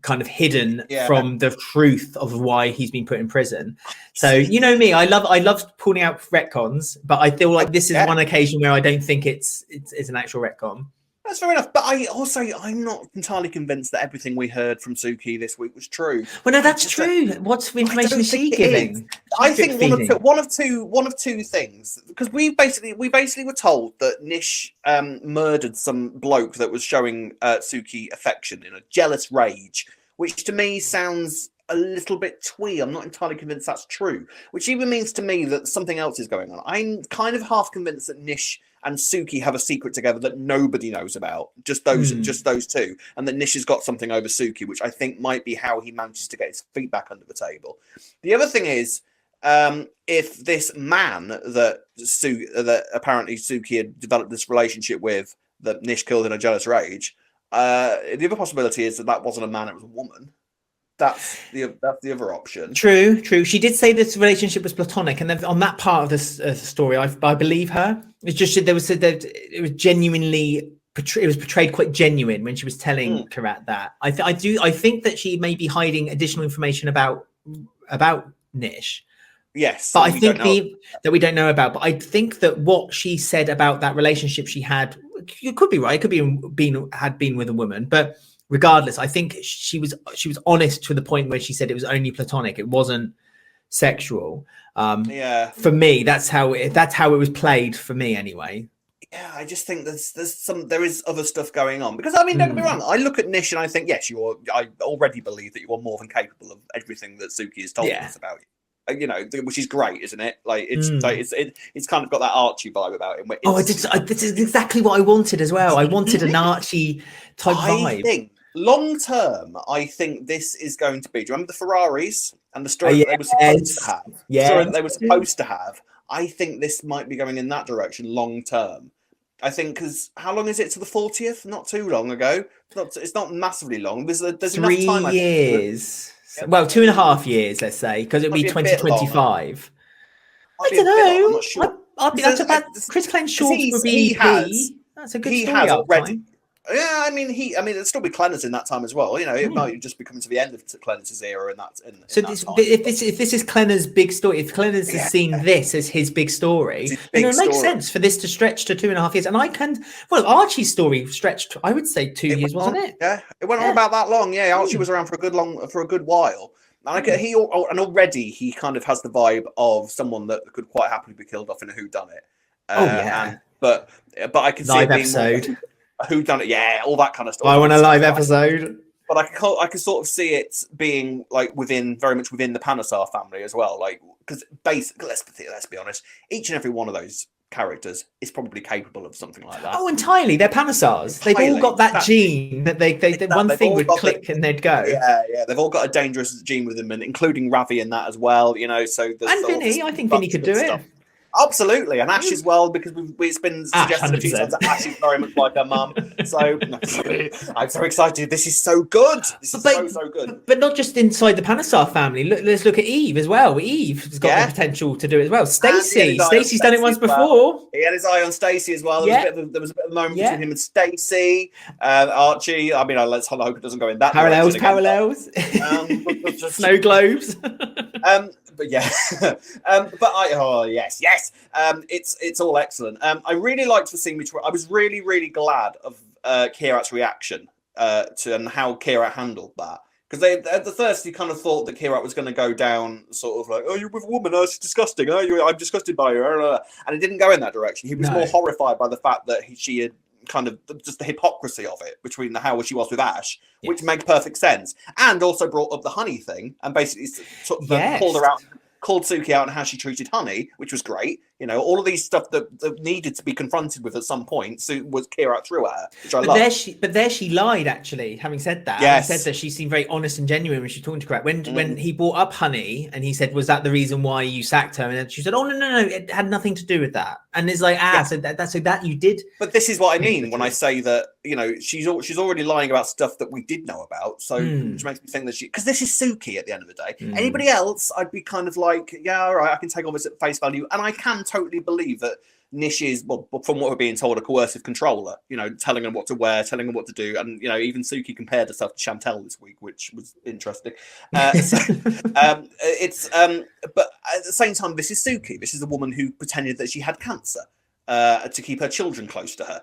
kind of hidden from the truth of why he's been put in prison. So you know me, I love pulling out retcons, but I feel like this is one occasion where I don't think it's an actual retcon. That's fair enough, but I'm not entirely convinced that everything we heard from Suki this week was true. Well, no, that's true. What information is she giving? I think one of two things, because we basically were told that Nish murdered some bloke that was showing Suki affection in a jealous rage, which to me sounds a little bit twee. I'm not entirely convinced that's true, which even means to me that something else is going on. I'm kind of half convinced that Nish and Suki have a secret together that nobody knows about, just those two, and that Nish has got something over Suki, which I think might be how he manages to get his feet back under the table. The other thing is, if this man that apparently Suki had developed this relationship with, that Nish killed in a jealous rage, the other possibility is that wasn't a man, it was a woman. That's the other option. True. She did say this relationship was platonic, and then on that part of this story, I believe her. It's just it was genuinely portrayed. It was portrayed quite genuine when she was telling Kheerat that. I think that she may be hiding additional information about Nish. Yes, but I think that we don't know about. But I think that what she said about that relationship she had, it could be right. It could be had been with a woman, but. Regardless, I think she was honest to the point where she said it was only platonic. It wasn't sexual. For me, that's how it was played for me anyway. Yeah, I just think there is other stuff going on, because I mean, don't get me wrong. I look at Nish and I think, yes, I already believe that you are more than capable of everything that Suki has told us about you. Which is great, isn't it? Like it's kind of got that Archie vibe about it. This is exactly what I wanted as well. I wanted an Archie type vibe. I think long term, I think this is going to be. Do you remember the Ferraris and the story that they were supposed to have? Yeah, they were supposed to have. I think this might be going in that direction long term. I think because how long is it to the 40th? Not too long ago. It's not massively long. There's 3 enough time. Years. Well, 2.5 years, let's say, because it'll be 2025. I don't know. I'm not sure. I think that's about Chris Clen's short for BP. That's a good story. He has already. Yeah, I mean, it'll still be Clennis in that time as well. It might just be coming to the end of Clennis's era, and that's in. So if this is Clenner's big story, if Clenner's has seen this as his big story, it makes sense for this to stretch to 2.5 years. And Archie's story stretched, I would say, 2 years, wasn't it? Yeah, it went on about that long. Yeah, Archie was around for a good while. And already he kind of has the vibe of someone that could quite happily be killed off in a whodunit. But I can see live it being episode. Who done it? Yeah, all that kind of stuff. I want a live episode. But I can sort of see it being like very much within the Panesar family as well. Like, because basically, let's be honest, each and every one of those characters is probably capable of something like that. Oh, entirely. They're Panesars. They've all got that gene that they one thing would click and they'd go. Yeah. They've all got a dangerous gene with them, and including Ravi in that as well. So and Vinny, I think Vinny could do it. Absolutely, and Ash as well, because it's been suggested a few 100%. times that Ash is very much like her mum. So I'm so excited. This is so good. This is so good. But not just inside the Panesar family. Let's look at Eve as well. Eve's got the potential to do it as well. Stacey's done it once before. He had his eye on Stacey as well. There was a bit of a moment between him and Stacey. Archie. I mean, let's hope it doesn't go in that parallels. Just, snow globes. But yeah, yes, it's all excellent. I really liked the scene I was really glad of Kheerat's reaction to and how Kheerat handled that, because at the first you kind of thought that Kheerat was going to go down sort of like, oh, you're with a woman, oh, it's disgusting, I'm disgusted by her, and it didn't go in that direction. He was more horrified by the fact that she had kind of just the hypocrisy of it between how she was with Ash, which makes perfect sense, and also brought up the honey thing and basically sort of called her out, called Suki out on how she treated Honey, which was great. You know, all of these stuff that needed to be confronted with at some point. So was Kheerat threw at her, which I love. But there she lied, actually, having said that. Yes. Having said that, she seemed very honest and genuine when she talked to Kheerat. When he brought up Honey and he said, was that the reason why you sacked her? And then she said, oh, no, it had nothing to do with that. And it's like, so that you did. But this is what I mean when I say that, you know, she's already lying about stuff that we did know about. So which makes me think that because this is Suki at the end of the day. Anybody else, I'd be kind of like, yeah, all right, I can take on this at face value. And I can totally believe that Nish is, well, from what we're being told, a coercive controller, you know, telling them what to wear, telling them what to do. And, you know, even Suki compared herself to Chantel this week, which was interesting. But at the same time, this is Suki. This is a woman who pretended that she had cancer to keep her children close to her.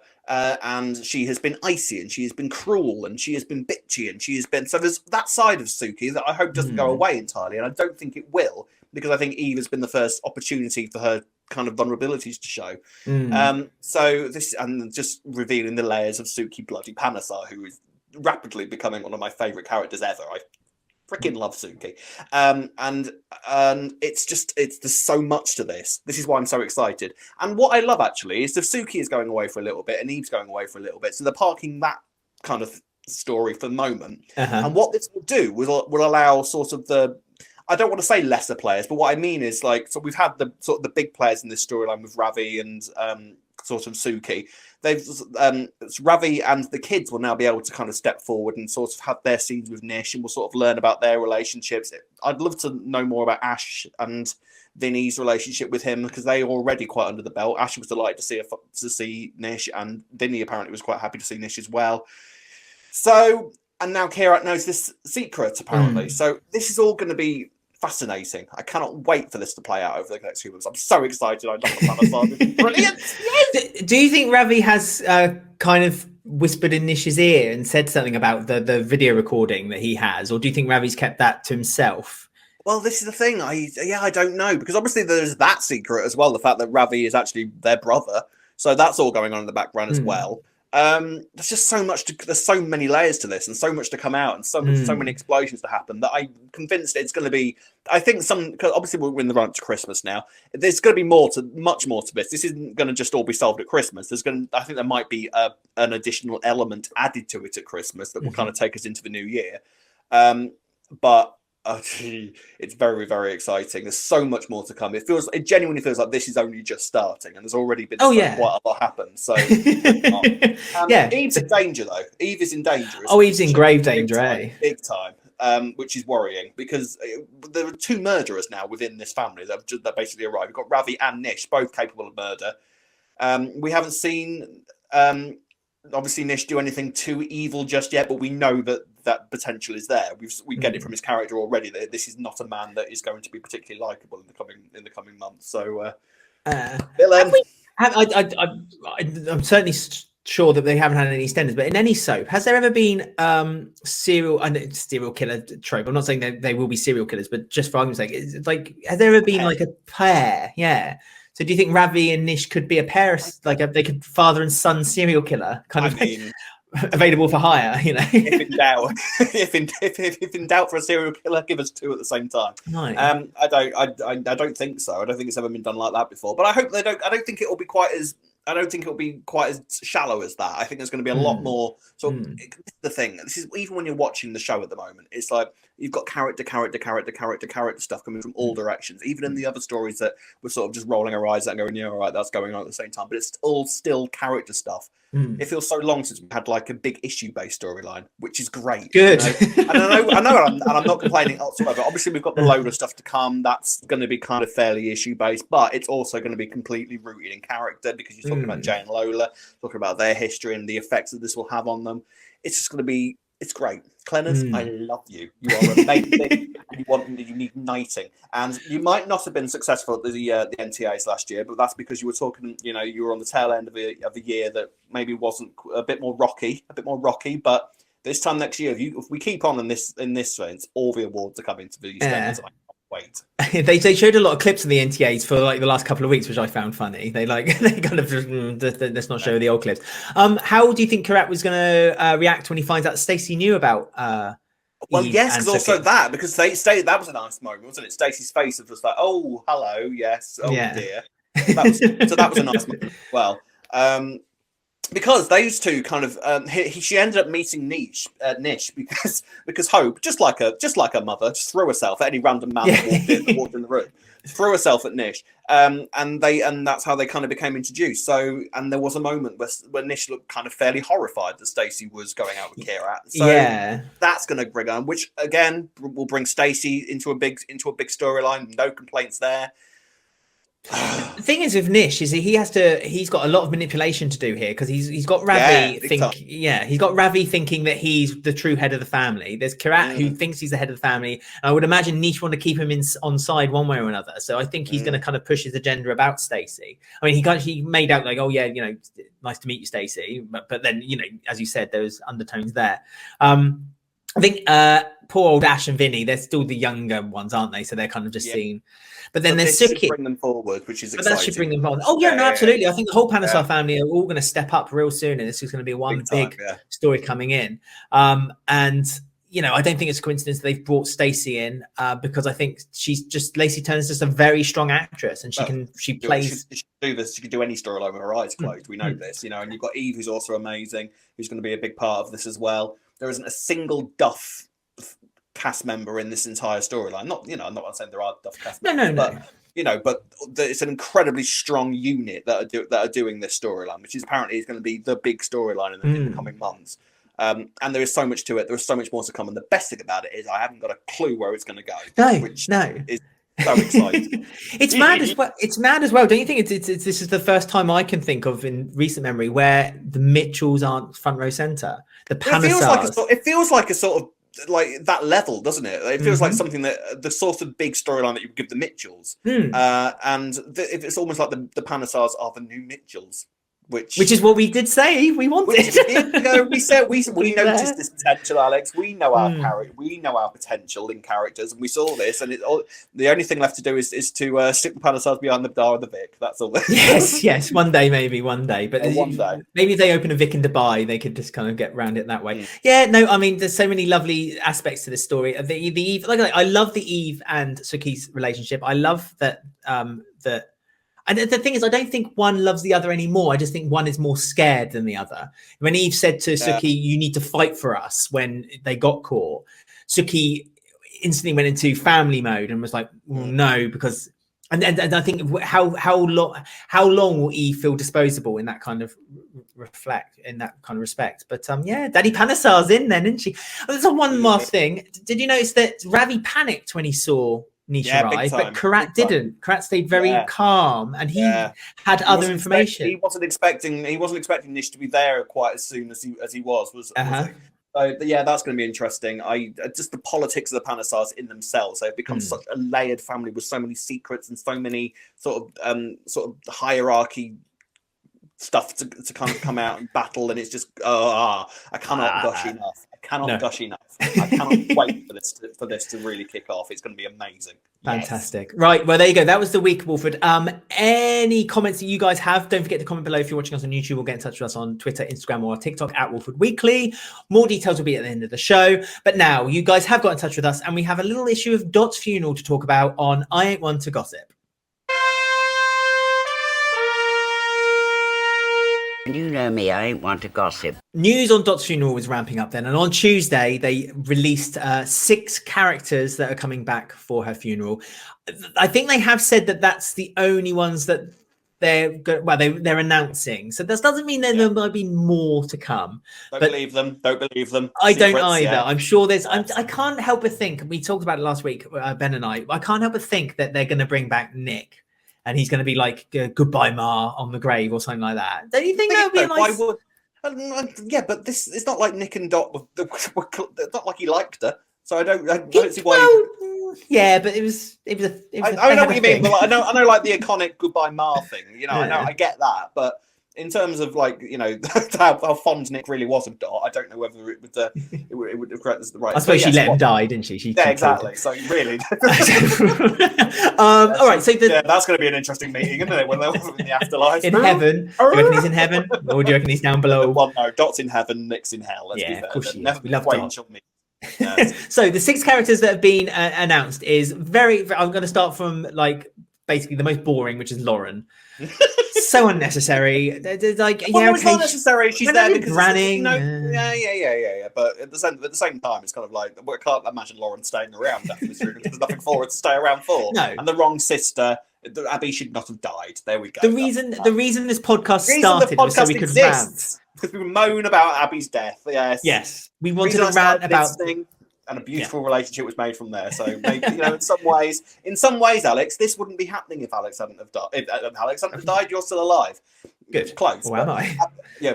And she has been icy, and she has been cruel, and she has been bitchy, and she has been... So there's that side of Suki that I hope doesn't go away entirely, and I don't think it will, because I think Eve has been the first opportunity for her kind of vulnerabilities to show. So this, and just revealing the layers of Suki bloody Panesar, who is rapidly becoming one of my favourite characters ever. I freaking love Suki. And there's so much to this. This is why I'm so excited. And what I love actually is that Suki is going away for a little bit and Eve's going away for a little bit. So they're parking that kind of story for the moment. And what this will do will allow sort of I don't want to say lesser players, but what I mean is like, so we've had the sort of the big players in this storyline with Ravi and sort of Suki. Ravi and the kids will now be able to kind of step forward and sort of have their scenes with Nish, and we'll sort of learn about their relationships. I'd love to know more about Ash and Vinny's relationship with him, because they are already quite under the belt. Ash was delighted to see Nish, and Vinny apparently was quite happy to see Nish as well. So, and now Kheerat knows this secret apparently. So this is all going to be fascinating. I cannot wait for this to play out over the next few months. I'm so excited. I love the Panesar. Brilliant. Yes! Do you think Ravi has kind of whispered in Nish's ear and said something about the video recording that he has, or do you think Ravi's kept that to himself? Well, this is the thing. I don't know, because obviously there's that secret as well. The fact that Ravi is actually their brother, so that's all going on in the background as well. There's just so much there's so many layers to this, and so much to come out, and so many explosions to happen, that I'm convinced it's going to be, I think because obviously we're in the run up to Christmas now, there's going to be much more to this. This isn't going to just all be solved at Christmas. I think there might be an additional element added to it at Christmas that will kind of take us into the new year. But it's very, very exciting. There's so much more to come. It genuinely feels like this is only just starting, and there's already been quite a lot happened. So Eve's in danger though. Eve is in danger. Eve's in grave danger, big time. Which is worrying, because there are two murderers now within this family that basically arrived. We've got Ravi and Nish, both capable of murder. We haven't seen obviously Nish do anything too evil just yet, but we know that potential is there. We get it from his character already that this is not a man that is going to be particularly likable in the coming months. So villain. I'm certainly sure that they haven't had any EastEnders, but in any soap, has there ever been serial killer trope? I'm not saying they will be serial killers, but just for argument's sake, it's like, has there ever been like a pair? Yeah. So do you think Ravi and Nish could be a pair, they could father and son serial killer available for hire? You know, if in doubt, if in doubt for a serial killer, give us two at the same time. Right. I don't think so. I don't think it's ever been done like that before. But I hope they don't. I don't think it will be quite as. I don't think it'll be quite as shallow as that. I think there's going to be a lot more. So the thing, this is even when you're watching the show at the moment, it's like You've got character stuff coming from all directions. Even in the other stories that we're sort of just rolling our eyes at and going, yeah, all right, that's going on at the same time. But it's all still character stuff. It feels so long since we had like a big issue-based storyline, which is great. Good. You know? And I'm not complaining whatsoever. Obviously, we've got the load of stuff to come. That's going to be kind of fairly issue-based, but it's also going to be completely rooted in character because you're talking about Jay and Lola, talking about their history and the effects that this will have on them. It's just going to be, it's great. Clenners, I love you. You are amazing. You need knighting. And you might not have been successful at the NTAs last year, but that's because you were talking, you know, you were on the tail end of a year that maybe wasn't a bit more rocky. But this time next year, if we keep on in this sense, all the awards are coming to the EastEnders. I can't wait. They showed a lot of clips of the NTAs for like the last couple of weeks, which I found funny. They kind of just, let's not show the old clips. How do you think Kheerat was going to react when he finds out that Stacey knew about? Well, Eve yes, and because also Suki? that, because that was a nice moment, wasn't it? Stacey's face of just like, oh, hello, yes, oh dear. So that was a nice moment as well. Because those two kind of, she ended up meeting Nish because Hope, just like a mother, just threw herself at any random man that walked in the room, threw herself at Nish, and that's how they kind of became introduced. So, and there was a moment where Nish looked kind of fairly horrified that Stacey was going out with Kheerat. So that's going to bring on, which again will bring Stacey into a big storyline. No complaints there. The thing is with Nish is he's got a lot of manipulation to do here because he's got Ravi he's got Ravi thinking that he's the true head of the family. There's Kheerat who thinks he's the head of the family, and I would imagine Nish want to keep him on side one way or another. So I think he's going to kind of push his agenda about Stacey. I mean, he made out like, oh yeah, you know, nice to meet you, Stacey, but then, you know, as you said, there was undertones there. I think poor old Ash and Vinny, they're still the younger ones, aren't they? So they're kind of just seen. But then there's Suki. Bring them forward, which is exciting. That should bring them forward. Oh yeah, no, absolutely. I think the whole Panesar family are all going to step up real soon, and this is going to be one big story coming in. And you know, I don't think it's a coincidence that they've brought Stacey in because I think Lacey Turner's just a very strong actress, and she plays. She do this. She could do any storyline with her eyes closed. We know this, you know. And you've got Eve, who's also amazing, who's going to be a big part of this as well. There isn't a single Duff cast member in this entire storyline. Not, you know, I'm not saying there are Duff cast members, but you know, but it's an incredibly strong unit that are doing this storyline, which is apparently going to be the big storyline in the coming months. And there is so much to it. There is so much more to come. And the best thing about it is I haven't got a clue where it's going to go. Which is so exciting. It's mad as well. It's mad as well. Don't you think this is the first time I can think of in recent memory where the Mitchells aren't front row center? The Panesars. It feels like a sort of like that level, doesn't it? It feels like something that the sort of big storyline that you would give the Mitchells, and it's almost like the Panesars are the new Mitchells. Which is what we did say we wanted. We said we noticed this potential, Alex. We know our character. We know our potential in characters, and we saw this. And the only thing left to do is to stick the Panesars behind the bar of the Vic. That's all. Yes. One day, but one day, maybe if they open a Vic in Dubai, they could just kind of get around it that way. Yeah, no, I mean, there's so many lovely aspects to this story. The Eve, I love the Eve and Suki's relationship. I love that And the thing is, I don't think one loves the other anymore. I just think one is more scared than the other. When Eve said to Suki, you need to fight for us when they got caught, Suki instantly went into family mode and was like, well, no, because... And I think how long will Eve feel disposable in that kind of respect? But Daddy Panesar's in then, isn't she? There's one last thing. Did you notice that Ravi panicked when he saw Nish arrive, but Kheerat didn't. Kheerat stayed very calm, and he had other information. He wasn't expecting Nish to be there quite as soon as he was. So that's going to be interesting. Just the politics of the Panesars in themselves. They've become such a layered family with so many secrets and so many sort of hierarchy stuff to kind of come out and battle, and it's just I cannot gush enough. Gush enough. I cannot wait for this to really kick off. It's going to be amazing. Fantastic. Yes. Right. Well, there you go. That was the week, Walford. Any comments that you guys have, don't forget to comment below. If you're watching us on YouTube, or get in touch with us on Twitter, Instagram, or TikTok at Walford Weekly. More details will be at the end of the show. But now you guys have got in touch with us, and we have a little issue of Dot's funeral to talk about on I Ain't One to Gossip. You know me, I ain't one to gossip. News on Dot's funeral was ramping up then, and on Tuesday they released 6 characters that are coming back for her funeral. I think they have said that that's the only ones that they're announcing. So this doesn't mean there might be more to come. Don't believe them. Don't believe them. I don't either. I'm sure there's. I can't help but think. We talked about it last week, Ben and I can't help but think that they're going to bring back Nick. And he's going to be like "Goodbye, Ma" on the grave or something like that. Don't you think that would be nice? Yeah, but this it's not like Nick and Dot. It's not like he liked her, so I don't see why. Yeah, but it was. I know what you mean. But like, I know, like the iconic "Goodbye, Ma" thing. You know, I get that, but in terms of like how fond Nick really was of Dot, I don't know whether it would have created the right. I suppose she let him die, didn't she? Yeah, exactly. So really, all right. So that's going to be an interesting meeting, isn't it? When they're in the afterlife, in heaven. Do you reckon he's in heaven, or do you reckon he's down below? Well, no, Dot's in heaven, Nick's in hell. Let's be fair. Of course she is. We love Dot. Yes. So the 6 characters that have been announced is very. I'm going to start from like basically the most boring, which is Lauren. So unnecessary. Like, it's not necessary. She's there because running. Yeah. But at the same time, it's kind of like I can't imagine Lauren staying around after this because there's nothing for her to stay around for. No. And the wrong sister. Abby should not have died. There we go. The reason this podcast started was so we could rant. Because we moan about Abby's death. Yes. We wanted to rant about thing. And a beautiful relationship was made from there. So maybe, in some ways, Alex, this wouldn't be happening if Alex hadn't have died. If Alex hadn't have died, you're still alive. Good. Close. Or am I? Yeah.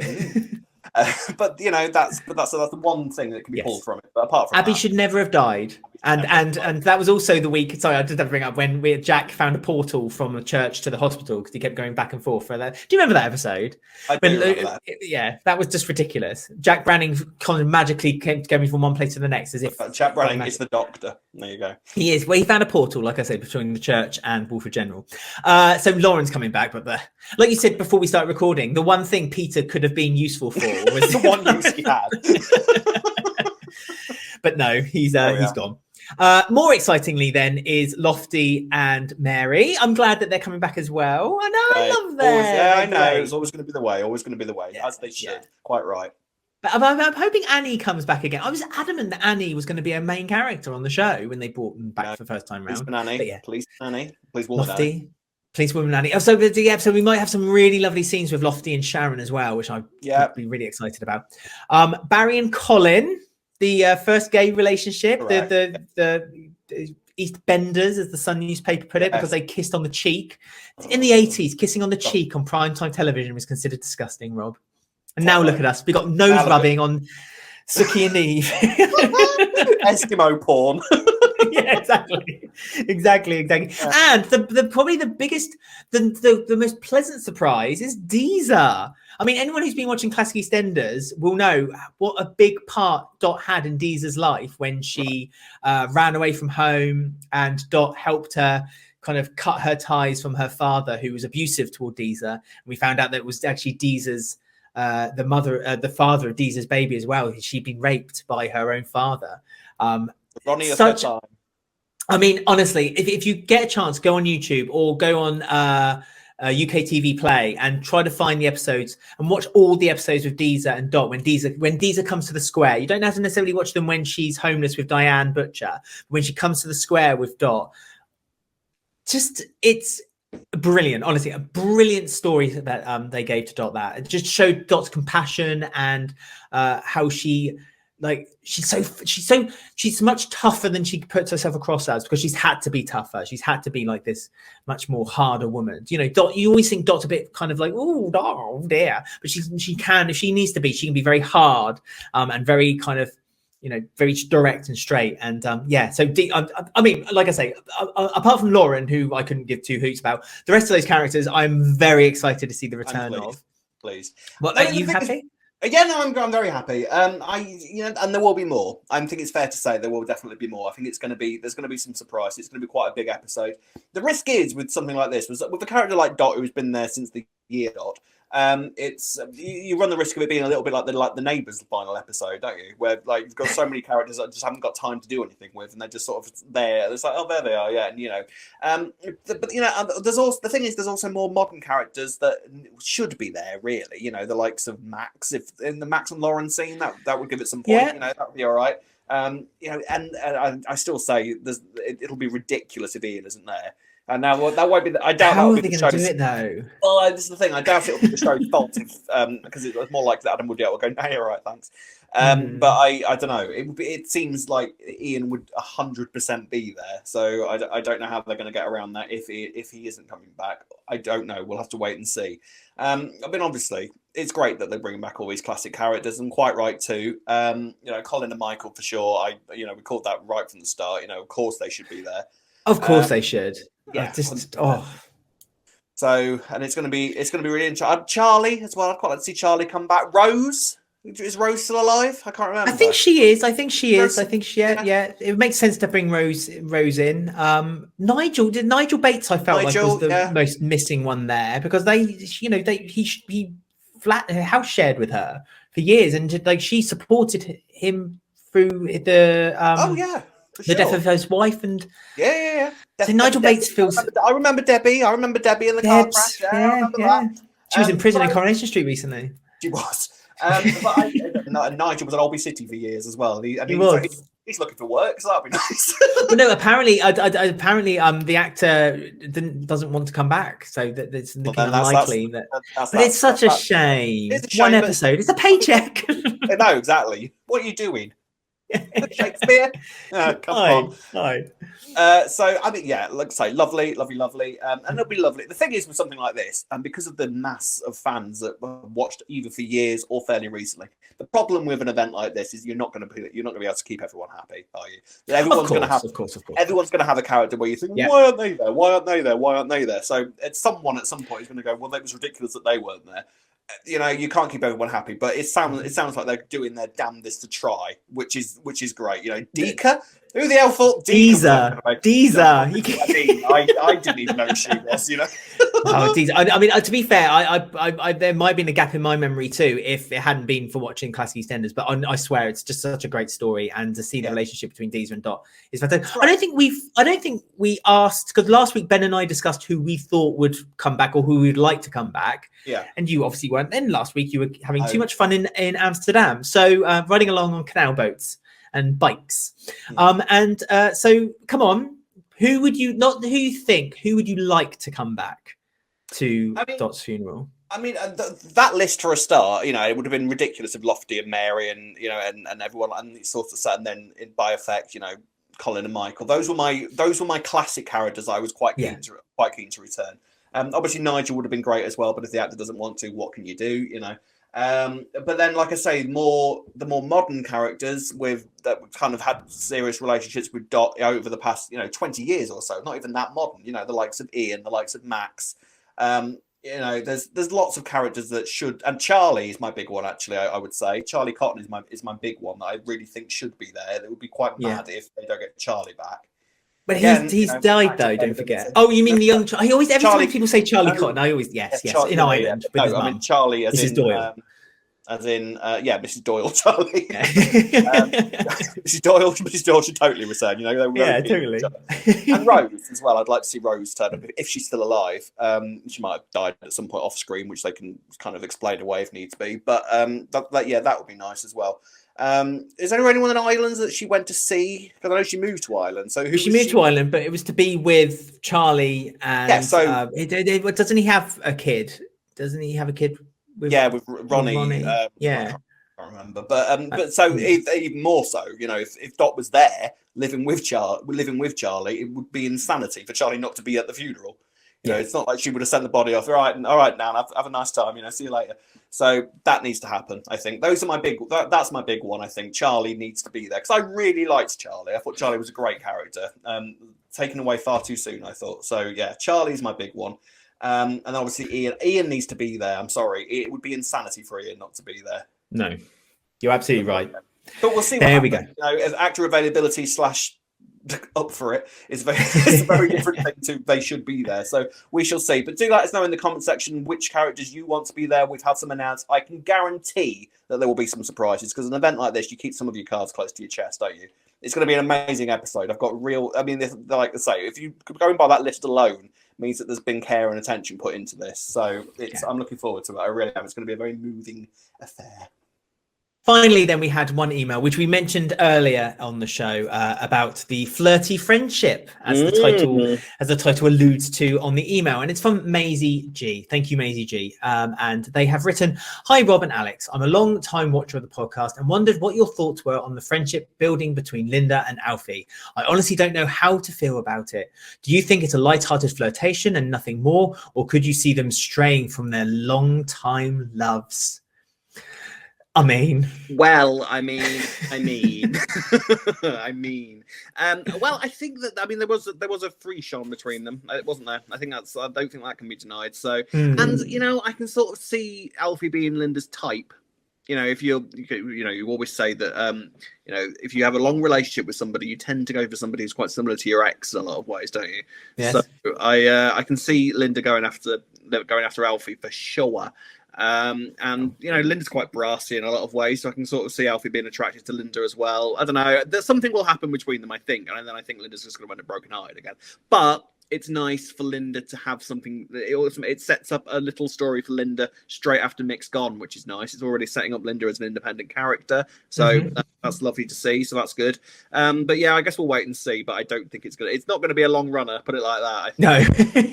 But that's the one thing that can be pulled from it. But apart from Abby should never have died. And that was also the week. Sorry, I did have to bring up when Jack found a portal from the church to the hospital because he kept going back and forth for that. Do you remember that episode? I do remember that. Yeah, that was just ridiculous. Jack Branning kind of magically kept going from one place to the next as if Jack Branning is the doctor. There you go. He is. Well, he found a portal, like I said, between the church and Walford General. So Lauren's coming back, but like you said before we start recording, the one thing Peter could have been useful for was the one use he had. But no, he's gone. More excitingly, then, is Lofty and Mary. I'm glad that they're coming back as well. I know, I love them. I know. It's always going to be the way. As they should. Quite right. But I'm hoping Annie comes back again. I was adamant that Annie was going to be a main character on the show when they brought them back for the first time round. Please, Annie. Please, woman Lofty. Annie. Please, woman Annie. So we might have some really lovely scenes with Lofty and Sharon as well, which I'd be really excited about. Barry and Colin. The first gay relationship, the EastEnders, as the Sun newspaper put it, because they kissed on the cheek. In the 80s, kissing on the cheek on primetime television was considered disgusting, Rob. And now look at us. We got nose rubbing on Suki and Eve. Eskimo porn. Yeah, exactly. Yeah. And the probably the biggest, the most pleasant surprise is Deezer. I mean, anyone who's been watching classic EastEnders will know what a big part Dot had in Deezer's life when she ran away from home, and Dot helped her kind of cut her ties from her father, who was abusive toward Deezer. And we found out that it was actually Deezer's the father of Deezer's baby as well. She'd been raped by her own father. Ronnie of her time. I mean, honestly, if you get a chance, go on YouTube or go on UK TV Play and try to find the episodes and watch all the episodes with Deezer and Dot when Deezer comes to the square. You don't have to necessarily watch them when she's homeless with Diane Butcher. When she comes to the square with Dot, it's brilliant. Honestly, a brilliant story that they gave to Dot. That it just showed Dot's compassion and how she's much tougher than she puts herself across as, because she's had to be tougher. She's had to be like this much more harder woman. You know, Dot, you always think Dot's a bit kind of like, oh dear, but she can, if she needs to be, she can be very hard and very kind of, you know, very direct and straight. And so I mean, like I say, apart from Lauren, who I couldn't give two hoots about, the rest of those characters, I'm very excited to see the return of. Please. What, are you happy? Yeah, no, I'm very happy. And there will be more. I think it's fair to say there will definitely be more. I think there's going to be some surprise. It's going to be quite a big episode. The risk is with something like this was with a character like Dot, who's been there since the year Dot. it's you run the risk of it being a little bit like the Neighbours final episode, don't you? Where like you've got so many characters that just haven't got time to do anything with, and they're just sort of there. It's like, oh, there they are, yeah, and but there's also the thing is there's also more modern characters that should be there, really. The likes of Max, if in the Max and Lauren scene, that would give it some point. That would be all right. And I still say it'll be ridiculous if Ian isn't there. And now that won't be. I doubt how that'll are be they the going to show's. do it though? Well, this is the thing. I doubt it'll be the show's fault because it's more likely that Adam would go, "No, you're right, thanks." But I don't know. It seems like Ian would 100% be there. So I don't know how they're going to get around that if he isn't coming back. I don't know. We'll have to wait and see. I mean, obviously, it's great that they're bringing back all these classic characters, and quite right too. Colin and Michael for sure. We called that right from the start. Of course they should be there. Of course they should. Yeah. So, and it's going to be really interesting. Charlie as well. I'd quite like to see Charlie come back. Rose, is Rose still alive? I can't remember. I think she is. Yeah. It makes sense to bring Rose in. Nigel Bates? I felt like was the most missing one there because he house shared with her for years, and like she supported him through the the death of his wife, and so Nigel Bates feels. I remember Debbie. I remember Debbie in the car crash. I remember that. She was in prison in Coronation Street recently. She was. But Nigel was at Alby City for years as well. He was. He's looking for work, so that'd be nice. Well, no, apparently, the actor doesn't want to come back, so that it's looking unlikely. But it's such a shame. It's a shame. One episode, it's a paycheck. No, exactly. What are you doing? Shakespeare? Come on. Hi. So I mean, like I say, lovely, and it'll be lovely. The thing is with something like this, and because of the mass of fans that watched either for years or fairly recently, the problem with an event like this is you're not going to be able to keep everyone happy, are you? Everyone's going to have, of course. Everyone's going to have a character where you think, why aren't they there? Why aren't they there? Why aren't they there? So someone at some point is going to go, well, it was ridiculous that they weren't there. You can't keep everyone happy, but it sounds like they're doing their damnedest to try, which is great. Dika, who the hell thought Deezer? I didn't even know who she was. Oh, Deezer. I mean, to be fair, I there might have been a gap in my memory too if it hadn't been for watching classic EastEnders. But I swear, it's just such a great story, and to see the relationship between Deezer and Dot is fantastic. Right. I don't think we asked, because last week Ben and I discussed who we thought would come back or who we'd like to come back. Yeah. And you obviously weren't then last week. You were having too much fun in Amsterdam. So riding along on canal boats and bikes. So come on, who would you like to come back to Dot's funeral? I mean, that list for a start, it would have been ridiculous if Lofty and Mary and and everyone and sort of set, and then by effect, Colin and Michael. Those were my classic characters. I was quite keen to return. Obviously Nigel would have been great as well, but if the actor doesn't want to, what can you do? But then, like I say, the more modern characters that kind of had serious relationships with Dot over the past 20 years or so, not even that modern. The likes of Ian, the likes of Max. There's lots of characters that should, and Charlie is my big one actually. I would say Charlie Cotton is my big one that I really think should be there. It would be quite mad if they don't get Charlie back. But he's died though. Don't forget. Oh, you mean the young? Every time people say Charlie Cotton, I always yes, in Ireland. I mean Charlie as in Doyle. Mrs. Doyle, Charlie. Mrs. Doyle should totally return. Totally. And Rose as well. I'd like to see Rose turn up if she's still alive. She might have died at some point off screen, which they can kind of explain away if needs be. But that would be nice as well. Is there anyone in Ireland that she went to see? Because I know she moved to Ireland. So she moved to Ireland, but it was to be with Charlie. And doesn't he have a kid? Doesn't he have a kid? With Ronnie. I can't remember, but so even more so, if Dot was there living with Charlie, it would be insanity for Charlie not to be at the funeral. It's not like she would have sent the body off. All right, now have a nice time. See you later. So that needs to happen. I think those are that's my big one. I think Charlie needs to be there because I really liked Charlie. I thought Charlie was a great character. Taken away far too soon, I thought. So yeah, Charlie's my big one. And obviously Ian needs to be there. I'm sorry. It would be insanity for Ian not to be there. No, you're absolutely right. But we'll see. There we go. As actor availability / up for it. It's a very different thing to they should be there. So we shall see. But do let us know in the comment section which characters you want to be there. We've had some announced. I can guarantee that there will be some surprises because an event like this, you keep some of your cards close to your chest, don't you? It's going to be an amazing episode. I've got like I say, if you going by that list alone, means that there's been care and attention put into this. So I'm looking forward to it. I really am. It's going to be a very moving affair. Finally, then we had one email, which we mentioned earlier on the show about the flirty friendship, as the title alludes to on the email. And it's from Maisie G. Thank you, Maisie G. And they have written, "Hi, Rob and Alex. I'm a long time watcher of the podcast and wondered what your thoughts were on the friendship building between Linda and Alfie. I honestly don't know how to feel about it. Do you think it's a light-hearted flirtation and nothing more? Or could you see them straying from their long-time loves?" Well, I mean, well, I think that, there was a free shone between them, wasn't there? I don't think that can be denied. So, and I can sort of see Alfie being Linda's type. If you always say that, if you have a long relationship with somebody, you tend to go for somebody who's quite similar to your ex in a lot of ways, don't you? Yes. So I can see Linda going after Alfie for sure. And Linda's quite brassy in a lot of ways, so I can sort of see Alfie being attracted to Linda as well. I don't know, there's something will happen between them, I think, and then I think Linda's just going to end up broken-hearted again. But it's nice for Linda to have something. It sets up a little story for Linda straight after Mick's gone, which is nice. It's already setting up Linda as an independent character, so that's lovely to see. So that's good. But yeah, I guess we'll wait and see. But I don't think it's not going to be a long runner. Put it like that. I think. No,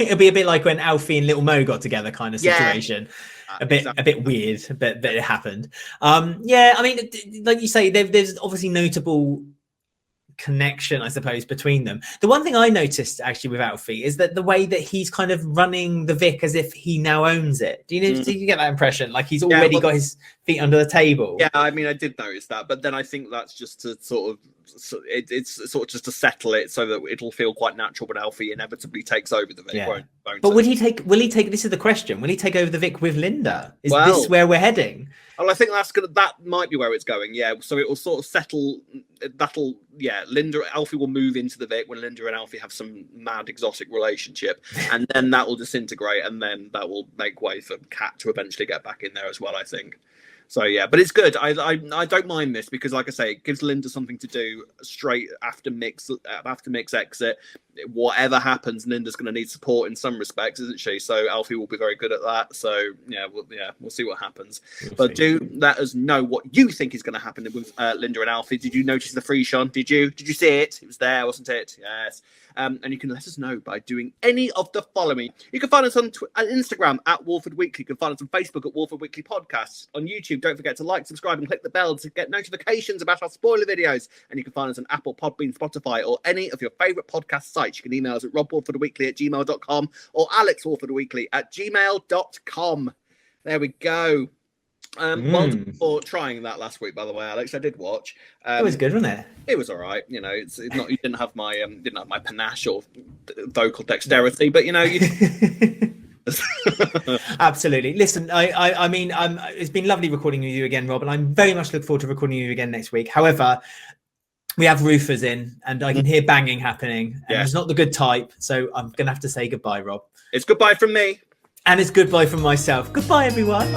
it'll be a bit like when Alfie and Little Mo got together, kind of situation. Yeah. A bit weird, but it happened. Like you say, there's obviously notable connection, I suppose, between them. The one thing I noticed actually with Alfie is that the way that he's kind of running the Vic as if he now owns it. Do you get that impression? Like he's already got his feet under the table. Yeah, I did notice that, but then I think that's just to sort of just to settle it so that it'll feel quite natural when Alfie inevitably takes over the Vic. Yeah. Won't but will he take? This is the question. Will he take over the Vic with Linda? Is this where we're heading? Well, I think that might be where it's going. Yeah, so it will sort of settle. Alfie will move into the Vic when Linda and Alfie have some mad exotic relationship, and then that will disintegrate, and then that will make way for Cat to eventually get back in there as well, I think. So yeah, but it's good. I don't mind this because, like I say, it gives Linda something to do straight after Mick's exit. Whatever happens, Linda's going to need support in some respects, isn't she? So Alfie will be very good at that. So we'll see what happens. But do let us know what you think is going to happen with Linda and Alfie. Did you notice the free shot? Did you see it? It was there, wasn't it? Yes. And you can let us know by doing any of the following. You can find us on Instagram at Walford Weekly. You can find us on Facebook at Walford Weekly Podcasts. On YouTube, don't forget to like, subscribe, and click the bell to get notifications about our spoiler videos. And you can find us on Apple, Podbean, Spotify, or any of your favourite podcast sites. You can email us at robwalfordweekly@gmail.com or alexwalfordweekly@gmail.com. There we go. Well done for trying that last week, by the way, Alex. I did watch. It was good, wasn't it? It was all right. It's not. You didn't have my panache or vocal dexterity, but you. Absolutely. Listen, I mean, it's been lovely recording with you again, Rob, and I'm very much looking forward to recording you again next week. However, we have roofers in, and I can hear banging happening, and it's not the good type, so I'm gonna have to say goodbye, Rob. It's goodbye from me, and it's goodbye from myself. Goodbye, everyone.